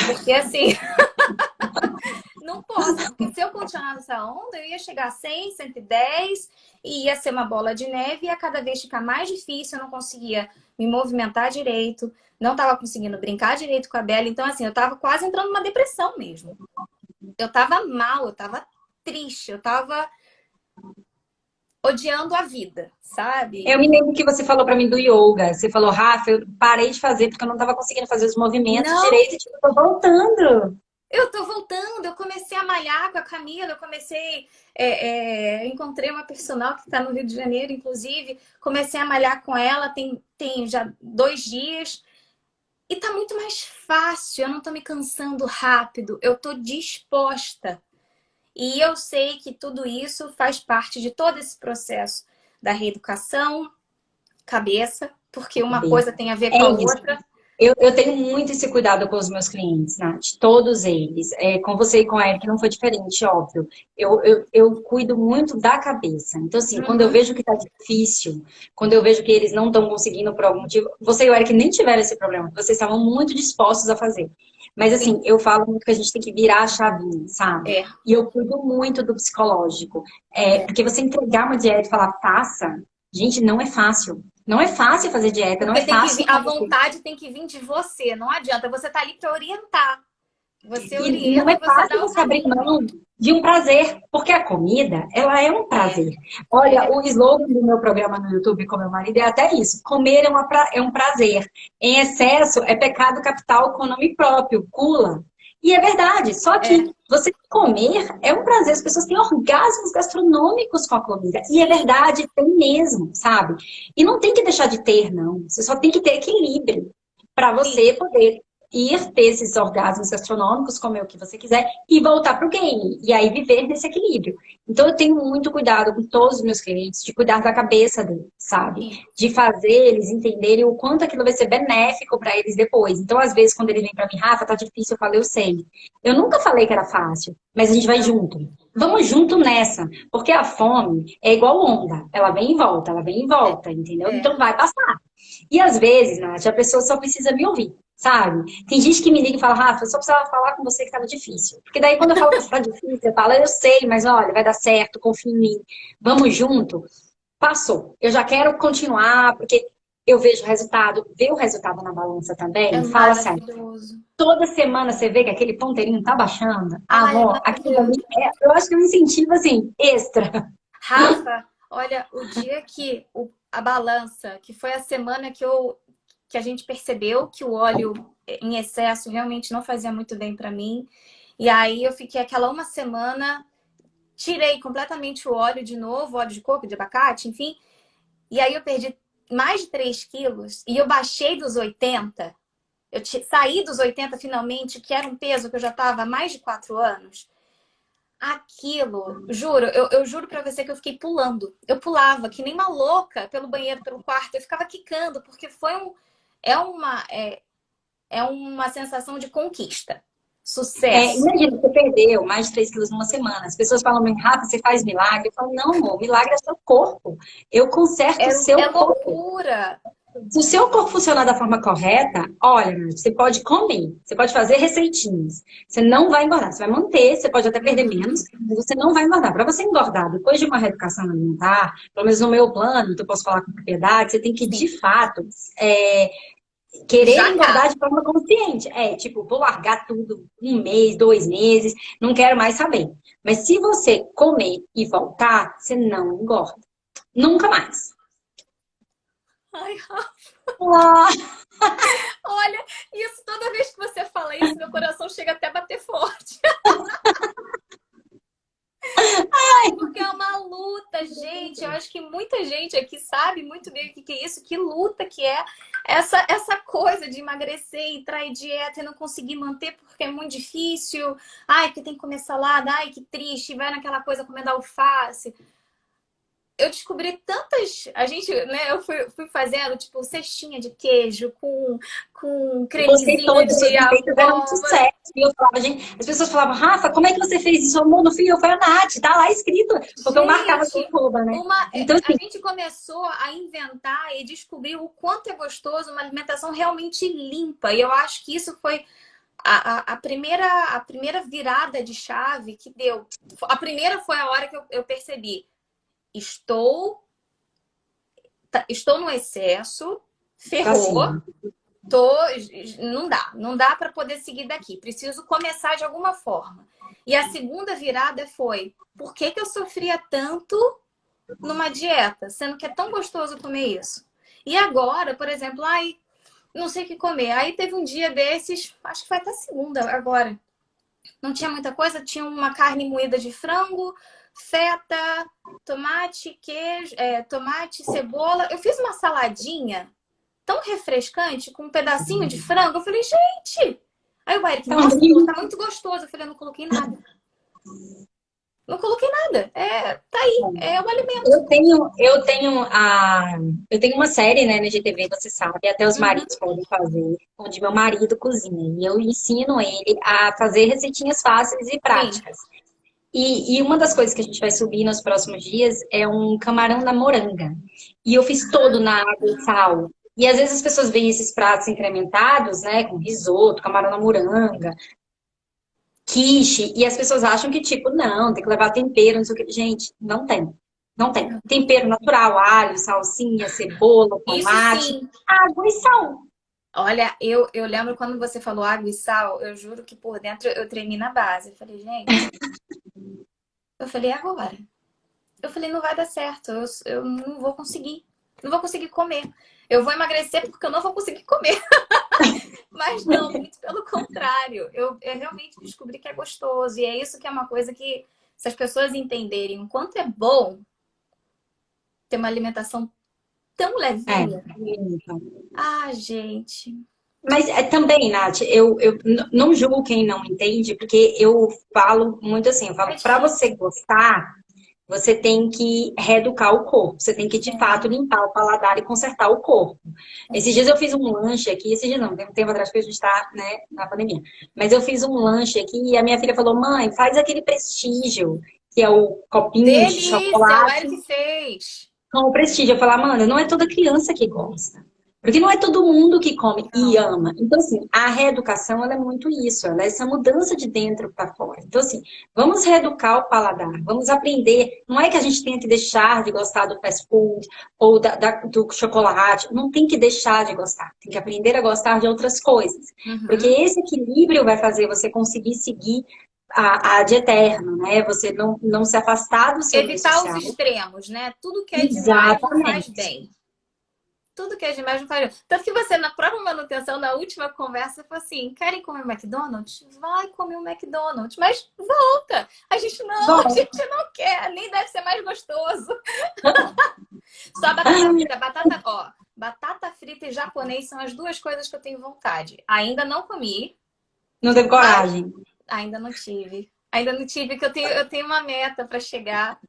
Porque assim, não posso, porque se eu continuar nessa onda, eu ia chegar a 100, 110 e ia ser uma bola de neve e ia cada vez ficar mais difícil, eu não conseguia me movimentar direito, não estava conseguindo brincar direito com a Bela, então assim, eu estava quase entrando numa depressão mesmo. Eu estava mal, eu estava triste, eu estava odiando a vida, sabe? Eu me lembro que você falou para mim do yoga. Você falou, Rafa, eu parei de fazer porque eu não estava conseguindo fazer os movimentos Não, direito e tipo, tô voltando. eu tô voltando, eu comecei a malhar com a Camila, eu comecei, encontrei uma personal que está no Rio de Janeiro, inclusive, comecei a malhar com ela, tem já 2 dias, e tá muito mais fácil, eu não tô me cansando rápido, eu tô disposta. E eu sei que tudo isso faz parte de todo esse processo da reeducação, cabeça, porque uma Cabeça. coisa tem a ver É com a isso. outra. Eu tenho muito esse cuidado com os meus clientes, Nath, todos eles. Com você e com a Eric não foi diferente, óbvio. Eu cuido muito da cabeça. Então, assim, quando eu Uhum. vejo que tá difícil, quando eu vejo que eles não estão conseguindo por algum motivo, você e o Eric nem tiveram esse problema, vocês estavam muito dispostos a fazer. Mas, assim, eu falo muito que a gente tem que virar a chavinha, sabe? É, E eu cuido muito do psicológico. Porque você entregar uma dieta e falar, faça, gente, não é fácil. Não é fácil fazer dieta, não porque é tem que fácil. vir, a vontade tem que vir de você, não adianta. Você tá ali para orientar. Você E não orienta é e você fácil dá o você abrir caminho. mão de um prazer, porque a comida, ela é um É, prazer. Olha, é. o slogan do meu programa no YouTube com meu marido é até isso. Comer é um prazer. Em excesso é pecado capital com nome próprio, gula. E é verdade, só É. que você comer é um prazer. As pessoas têm orgasmos gastronômicos com a comida. E é Sim. verdade, tem mesmo, sabe? E não tem que deixar de ter, não. Você só tem que ter equilíbrio para Sim. você poder ir ter esses orgasmos gastronômicos, comer o que você quiser e voltar para o game. E aí viver nesse equilíbrio. Então eu tenho muito cuidado com todos os meus clientes, de cuidar da cabeça deles, sabe? Sim. De fazer eles entenderem o quanto aquilo vai ser benéfico para eles depois. Então, às vezes, quando eles vêm para mim, Rafa, tá difícil, eu falei, eu sei. Eu nunca falei que era fácil, mas a gente vai junto. Vamos junto nessa, porque a fome é igual onda. Ela vem e volta, ela vem e volta, entendeu? É. Então vai passar. E às vezes, Nath, a pessoa só precisa me ouvir, sabe? Tem gente que me liga e fala, Rafa, eu só precisava falar com você que estava difícil. Porque daí quando eu falo que está difícil, eu falo, eu sei, mas olha, vai dar certo, confia em mim, vamos junto. Passou. Eu já quero continuar, porque eu vejo o resultado, ver o resultado na balança É também, fala sério. maravilhoso. Toda semana você vê que aquele ponteirinho tá baixando. Ai, é Amor, aquilo ali, maravilhoso. eu acho que é um incentivo, assim, extra. Rafa, olha, o dia que a balança, que foi a semana que a gente percebeu que o óleo em excesso realmente não fazia muito bem para mim. E aí eu fiquei aquela uma semana, tirei completamente o óleo de novo, óleo de coco, de abacate, enfim. E aí eu perdi mais de 3 quilos e eu baixei dos 80. Saí dos 80 finalmente, que era um peso que eu já estava há mais de 4 anos. Aquilo, juro, eu juro pra você que eu fiquei pulando. Eu pulava que nem uma louca pelo banheiro, pelo quarto. Eu ficava quicando, porque é uma, é, é uma sensação de conquista. Sucesso. Imagina, você perdeu mais de 3 quilos numa semana. As pessoas falam, Rafa, você faz milagre. Eu falo, não, amor, milagre é seu corpo. Eu conserto o É seu corpo. loucura. Se o seu corpo funcionar da forma correta, olha, você pode comer, você pode fazer receitinhas. Você não vai engordar, você vai manter, você pode até perder menos, mas você não vai engordar. Para você engordar depois de uma reeducação alimentar, pelo menos no meu plano, então eu posso falar com propriedade, você tem que, Sim. de fato, querer Já engordar tá. de forma consciente. Tipo, vou largar tudo 1 mês, 2 meses, não quero mais saber. Mas se você comer e voltar, você não engorda. Nunca mais. Ai, Ah, olha, isso toda vez que você fala isso, meu coração chega até a bater forte. Porque é uma luta, gente. Eu acho que muita gente aqui sabe muito bem o que é isso, que luta que é essa coisa de emagrecer e trair dieta e não conseguir manter porque é muito difícil. Ai, porque tem que comer salada. Ai, que triste. Vai naquela coisa comendo alface. Eu descobri tantas. A gente, né? Eu fui fazendo, tipo, cestinha de queijo com Você cremezinho todas as de receitas eram um abóbora. sucesso. E eu falava, gente, as pessoas falavam, Rafa, como é que você fez isso? Amor, no fim, eu falei, Nath, tá lá escrito. Porque eu marcava Gente, tudo, né? Então, a assim, gente começou a inventar e descobrir o quanto é gostoso uma alimentação realmente limpa. E eu acho que isso foi a primeira virada de chave que deu. A primeira foi a hora que eu percebi. Estou no excesso, ferrou. assim, Não dá para poder seguir daqui. Preciso começar de alguma forma. E a segunda virada foi: por que eu sofria tanto numa dieta, sendo que é tão gostoso comer isso? E agora, por exemplo, ai, não sei o que comer. Aí teve um dia desses, acho que foi até segunda agora. Não tinha muita coisa, tinha uma carne moída de frango, feta, tomate, queijo, tomate, cebola. Eu fiz uma saladinha tão refrescante, com um pedacinho de frango. Eu falei, gente! Aí o Eric, nossa, tá muito gostoso. Eu falei, eu não coloquei nada. Não coloquei nada. Tá aí, é o alimento. Eu tenho uma série, né, no IGTV, você sabe, até os Uhum. maridos podem fazer, onde meu marido cozinha. E eu ensino ele a fazer receitinhas fáceis e Sim. práticas. E uma das coisas que a gente vai subir nos próximos dias é um camarão na moranga. E eu fiz todo na água e sal. E às vezes as pessoas veem esses pratos incrementados, né, com risoto, camarão na moranga, quiche, e as pessoas acham que, tipo, não, tem que levar tempero, não sei o que. Gente, não tem. Não tem. Tempero natural, alho, salsinha, cebola, Isso tomate, sim. água e sal. Olha, eu lembro quando você falou água e sal, eu juro que por dentro eu tremi na base. Eu falei, gente, eu falei, agora. Eu falei, não vai dar certo, eu não vou conseguir. Não vou conseguir comer. Eu vou emagrecer porque eu não vou conseguir comer. Mas não, muito pelo contrário. Eu realmente descobri que é gostoso. E é isso que é uma coisa que, se as pessoas entenderem o quanto é bom ter uma alimentação tão É. levinha. Ah, gente. Mas também, Nath, eu não julgo quem não entende, porque eu falo muito assim, eu É falo, para difícil. você gostar, você tem que reeducar o corpo, você tem que, de fato, É, limpar o paladar e consertar o corpo. Esses dias eu fiz um lanche aqui, esses dias não, tem um tempo atrás que a gente está, né, na pandemia, mas eu fiz um lanche aqui e a minha filha falou, mãe, faz aquele Prestígio, que é o copinho de delícia! O chocolate Eric fez. com o Prestígio. Eu falo, Amanda, não é toda criança que gosta. Porque não é todo mundo que come e Não. ama. Então, assim, a reeducação, ela é muito isso. Ela é essa mudança de dentro para fora. Então, assim, vamos reeducar o paladar. Vamos aprender. Não é que a gente tenha que deixar de gostar do fast food ou do chocolate. Não tem que deixar de gostar. Tem que aprender a gostar de outras coisas. Porque Uhum. esse equilíbrio vai fazer você conseguir seguir a de eterno, né? Você não se afastar do seu meio Evitar os social. extremos, né? Tudo que é demais não faz Exatamente. bem. Tudo que é demais não faz bem. Tanto que você, na própria manutenção, na última conversa, falou assim: querem comer o McDonald's? Vai comer o McDonald's, mas volta. A gente não, a Bom, gente não quer, nem deve ser mais gostoso. Só batata frita, batata frita e japonês são as duas coisas que eu tenho vontade. Ainda não comi, não teve mas coragem. ainda não tive. Ainda não tive, que eu tenho uma meta para chegar.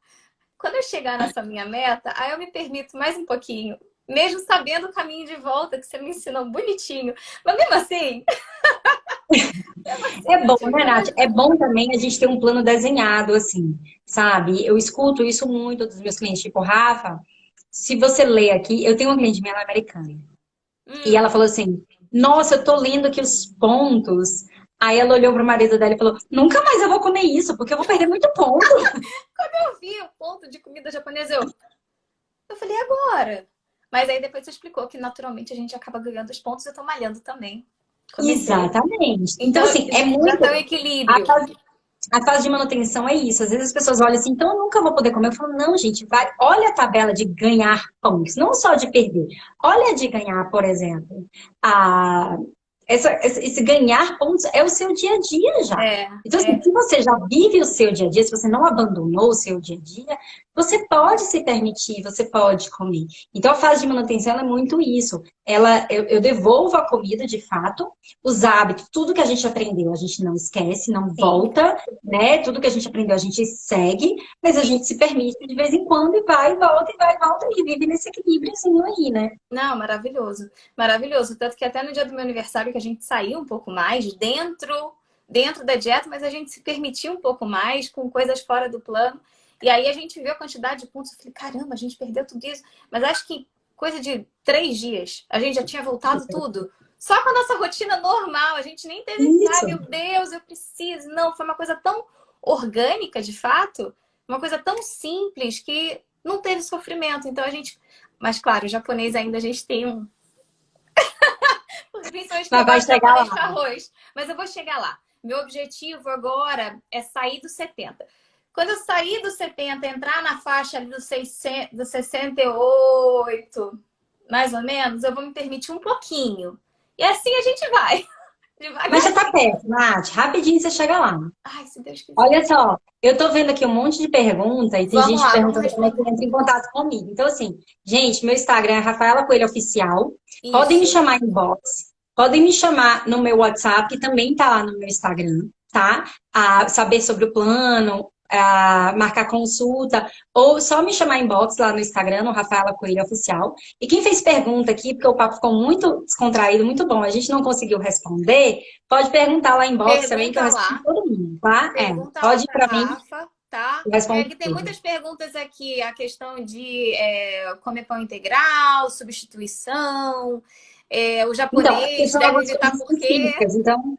Quando eu chegar nessa minha meta, aí eu me permito mais um pouquinho. Mesmo sabendo o caminho de volta que você me ensinou bonitinho. Mas mesmo assim, É eu bom, tive né, Nath? É coragem. bom também a gente ter um plano desenhado, assim, sabe? Eu escuto isso muito dos meus clientes, tipo, Rafa, se você ler aqui, eu tenho uma cliente minha, ela é americana, e ela Hum, falou assim, nossa, eu tô lendo aqui os pontos. Aí ela olhou pro marido dela e falou, nunca mais eu vou comer isso, porque eu vou perder muito ponto. eu vi o ponto de comida japonesa, eu falei, agora. Mas aí depois você explicou que naturalmente a gente acaba ganhando os pontos e eu tô malhando também. Comecei. Exatamente. Então, Então, assim, é já tá o muito. equilíbrio. A fase de manutenção é isso. Às vezes as pessoas olham assim, então eu nunca vou poder comer. Eu falo, não, gente, vai, olha a tabela de ganhar pontos, não só de perder. Olha de ganhar, por exemplo. A, esse ganhar pontos é o seu dia a dia já. É, Então, assim, é. se você já vive o seu dia a dia, se você não abandonou o seu dia a dia, você pode se permitir, você pode comer. Então, a fase de manutenção ela é muito isso. Eu devolvo a comida de fato, os hábitos, tudo que a gente aprendeu, a gente não esquece, não Sim. volta, né? Tudo que a gente aprendeu, a gente segue, mas a gente se permite de vez em quando e vai e volta e vai e volta e vive nesse equilíbriozinho aí, né? Não, maravilhoso. Maravilhoso. Tanto que até no dia do meu aniversário que a gente saiu um pouco mais dentro da dieta, mas a gente se permitiu um pouco mais com coisas fora do plano. E aí a gente viu a quantidade de pontos. Eu falei, caramba, a gente perdeu tudo isso. Mas acho que coisa de 3 dias, a gente já tinha voltado tudo. Só com a nossa rotina normal. A gente nem teve esse, ai Isso. meu Deus, eu preciso. Não, foi uma coisa tão orgânica, de fato. Uma coisa tão simples que não teve sofrimento. Então a gente... Mas claro, o japonês ainda a gente tem um... Principalmente que eu Mas vai gosto de chegar japonês com lá. arroz. Mas eu vou chegar lá. Meu objetivo agora é sair dos 70. Quando eu sair dos 70, entrar na faixa ali dos 600, dos 68, mais ou menos, eu vou me permitir um pouquinho. E assim a gente vai. Mas já tá Devagarzinho. perto, Nath. Rapidinho você chega lá. Ai, se Deus quiser. Olha só, eu tô vendo aqui um monte de pergunta e tem Vamos gente lá, vamos perguntando como é que responder. entra em contato comigo. Então, assim, gente, meu Instagram é Rafaela Coelho Oficial. Podem me Isso. chamar em inbox, podem me chamar no meu WhatsApp, que também tá lá no meu Instagram, tá? A saber sobre o plano, marcar consulta, ou só me chamar inbox lá no Instagram, no Rafaela Coelho Oficial. E quem fez pergunta aqui, porque o papo ficou muito descontraído, muito bom, a gente não conseguiu responder, pode perguntar lá inbox também, que eu Pergunta respondo lá. todo mundo, tá? Pergunta lá Pode ir para pra mim, Rafa, tá? eu respondo Que tem tudo. muitas perguntas aqui, a questão de comer pão integral, substituição, o Então, porque japonês são deve algumas evitar coisas por quê? específicas, então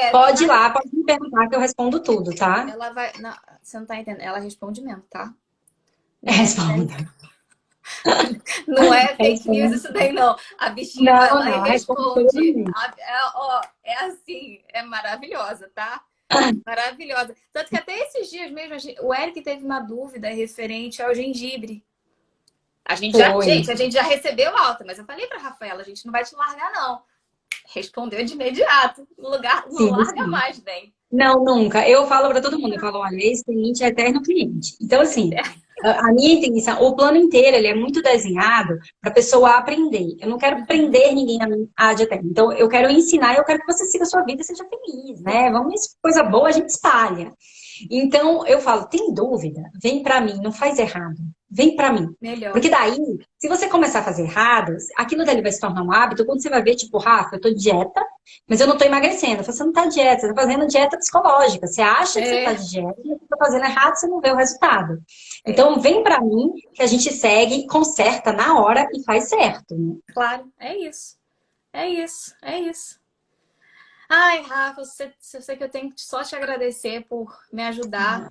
Tem pode ir várias. lá, pode me perguntar que eu respondo tudo, tá? Ela vai. Não, você não tá entendendo. Ela responde mesmo, tá? Não é, Responda. não é fake news Responda. isso daí, não. A bichinha vai Não, lá não, e responde todo responde. mundo. É assim, é maravilhosa, tá? Maravilhosa. Tanto que até esses dias mesmo, o Eric teve uma dúvida referente ao gengibre. Foi. Gente, a gente já recebeu alta, mas eu falei pra Rafaela, a gente não vai te largar, não. Respondeu de imediato. No lugar, não Sim, larga sim. mais, nem. Não, nunca. Eu falo para todo mundo, eu falo, olha, esse cliente é eterno cliente. Então, assim, a minha intenção, o plano inteiro, ele é muito desenhado para a pessoa aprender. Eu não quero prender ninguém a ad eterno. Então, eu quero ensinar, eu quero que você siga a sua vida e seja feliz, né? Vamos, coisa boa a gente espalha. Então, eu falo, tem dúvida? Vem para mim, não faz errado. Vem para mim. Melhor. Porque daí, se você começar a fazer errado, aquilo dali vai se tornar um hábito, quando você vai ver, tipo, Rafa, eu tô de dieta, mas eu não tô emagrecendo. Eu falo, você não tá de dieta, você tá fazendo dieta psicológica. Você acha que você tá É, de dieta, mas você tá fazendo errado, você não vê o resultado. é, Então, vem pra mim, que a gente segue, conserta na hora e faz certo, né? claro, é isso. É isso, é isso. Ai, Rafa, eu sei que eu tenho que só te agradecer por me ajudar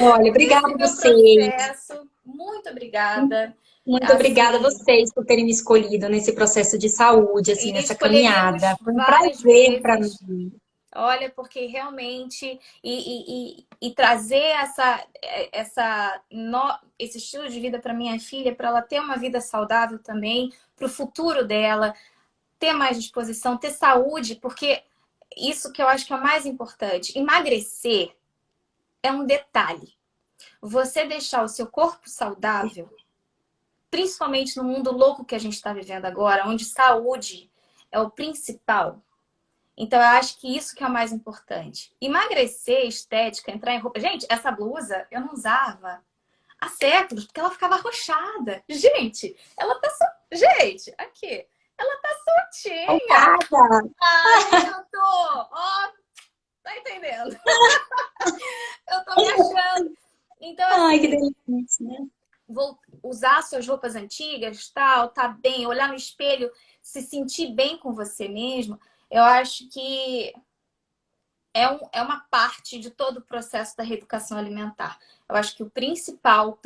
Olha, obrigada nesse a meu vocês. processo. Muito obrigada. Muito obrigada a Assim, vocês por terem me escolhido nesse processo de saúde, assim, e nessa escolheríamos caminhada. Foi um várias prazer para vezes. mim. Olha, porque realmente e trazer esse estilo de vida para minha filha, para ela ter uma vida saudável também, para o futuro dela, ter mais disposição, ter saúde, porque isso que eu acho que é o mais importante. Emagrecer é um detalhe. Você deixar o seu corpo saudável, principalmente no mundo louco que a gente está vivendo agora, onde saúde é o principal. Então, eu acho que isso que é o mais importante. Emagrecer, estética, entrar em roupa. Gente, essa blusa eu não usava há séculos, porque ela ficava arrochada. Gente, ela tá Gente, aqui. Ela tá soltinha. Obrigada. Ai, eu tô. Ó, tá entendendo? Eu tô me achando. Então, Ai, que assim, delícia, né? vou usar suas roupas antigas, tal, tá bem, olhar no espelho, se sentir bem com você mesmo, eu acho que é uma parte de todo o processo da reeducação alimentar. Eu acho que o principal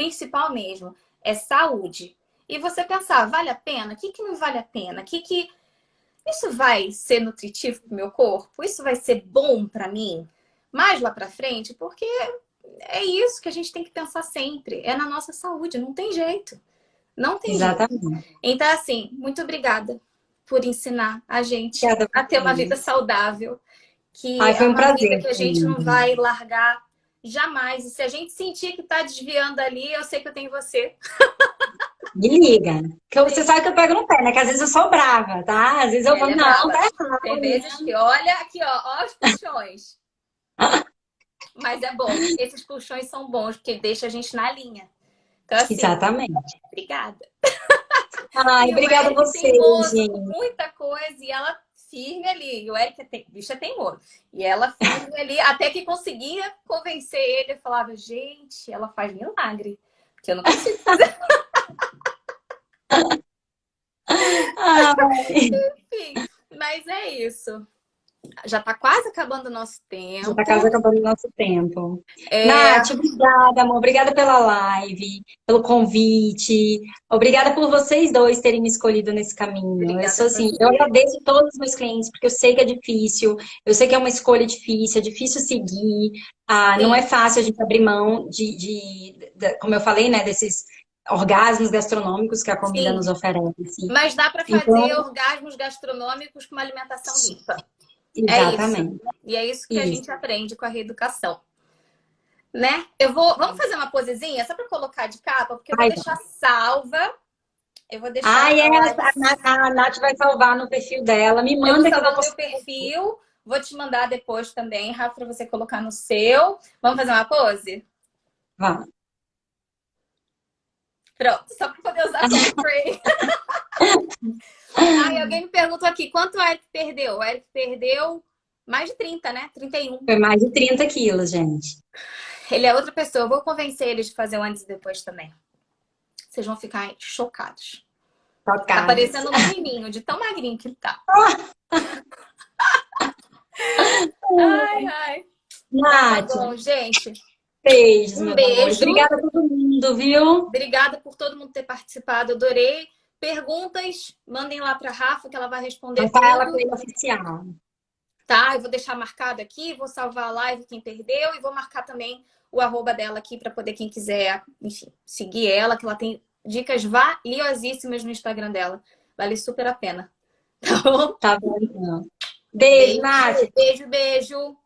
mesmo, é saúde. E você pensar, vale a pena? O que que não vale a pena? Isso vai ser nutritivo para o meu corpo? Isso vai ser bom para mim? Mais lá para frente? Porque é isso que a gente tem que pensar sempre. É na nossa saúde, não tem jeito. Não tem jeito. Exatamente. Então, assim, muito obrigada por ensinar a gente Obrigada a a ter uma vida vocês. saudável, que Ai, é foi um uma vida prazer que a gente não também. vai largar jamais. E se a gente sentir que está desviando ali, eu sei que eu tenho você. Me liga. Você sabe que eu pego no pé, né? Que às vezes eu sou brava, tá? Às vezes eu Ela falo, é não, brava. tá errado, Tem né? vezes que, olha aqui, ó os puxões. Mas é bom. Esses puxões são bons, porque deixa a gente na linha. Então, assim, Exatamente. obrigada. Ai, E o obrigada a Eric vocês, teimoso com gente. muita coisa e ela firme ali. E o Eric bicho é teimoso. E ela firme ali, até que conseguia convencer ele. Eu falava, gente, ela faz milagre. Porque eu não consigo fazer. Ai, Enfim, mas é isso. Já tá quase acabando o nosso já tá tempo. quase acabando o nosso tempo. É, Nath, obrigada, amor. Obrigada pela live, pelo convite. Obrigada por vocês dois terem me escolhido nesse caminho. Eu obrigada sou a assim, eu você. agradeço todos os meus clientes, porque eu sei que é difícil, eu sei que é uma escolha difícil, é difícil seguir. Ah, não é Sim, fácil a gente abrir mão como eu falei, né, desses orgasmos gastronômicos que a comida sim. nos oferece. Mas dá para fazer Então, orgasmos gastronômicos com uma alimentação limpa. É isso. exatamente. E é isso que a Isso. gente aprende com a reeducação. Né? Vamos fazer uma posezinha só para colocar de capa, porque eu vou Ai, deixar salva. Eu vou deixar ai, a live. a Nath vai salvar no perfil dela. Me Eu vou manda que eu salvar vou no meu postar. perfil. Vou te mandar depois também, Rafa, para você colocar no seu. Vamos fazer uma pose? Vamos. Pronto, só para poder usar como frame. Ai, alguém me perguntou aqui, quanto o Eric perdeu? O Eric perdeu mais de 30, né? 31. Foi mais de 30 quilos, gente. Ele é outra pessoa. Eu vou convencer ele de fazer o antes e depois também. Vocês vão ficar chocados. Tá parecendo um menininho, de tão magrinho que ele tá. Ai, ai. Nath, Tá bom, gente. beijos, Um meus beijo. amores. Obrigada a todo mundo, viu? Obrigada por todo mundo ter participado. Adorei. Perguntas, mandem lá pra Rafa, que ela vai responder Rafaela tudo. Coelho Oficial. Tá, eu vou deixar marcado aqui, vou salvar a live quem perdeu e vou marcar também o arroba dela aqui para poder quem quiser, enfim, seguir ela, que ela tem dicas valiosíssimas no Instagram dela. Vale super a pena. Tá bom? Tá bom, então. Beijo, Nath. Beijo, beijo.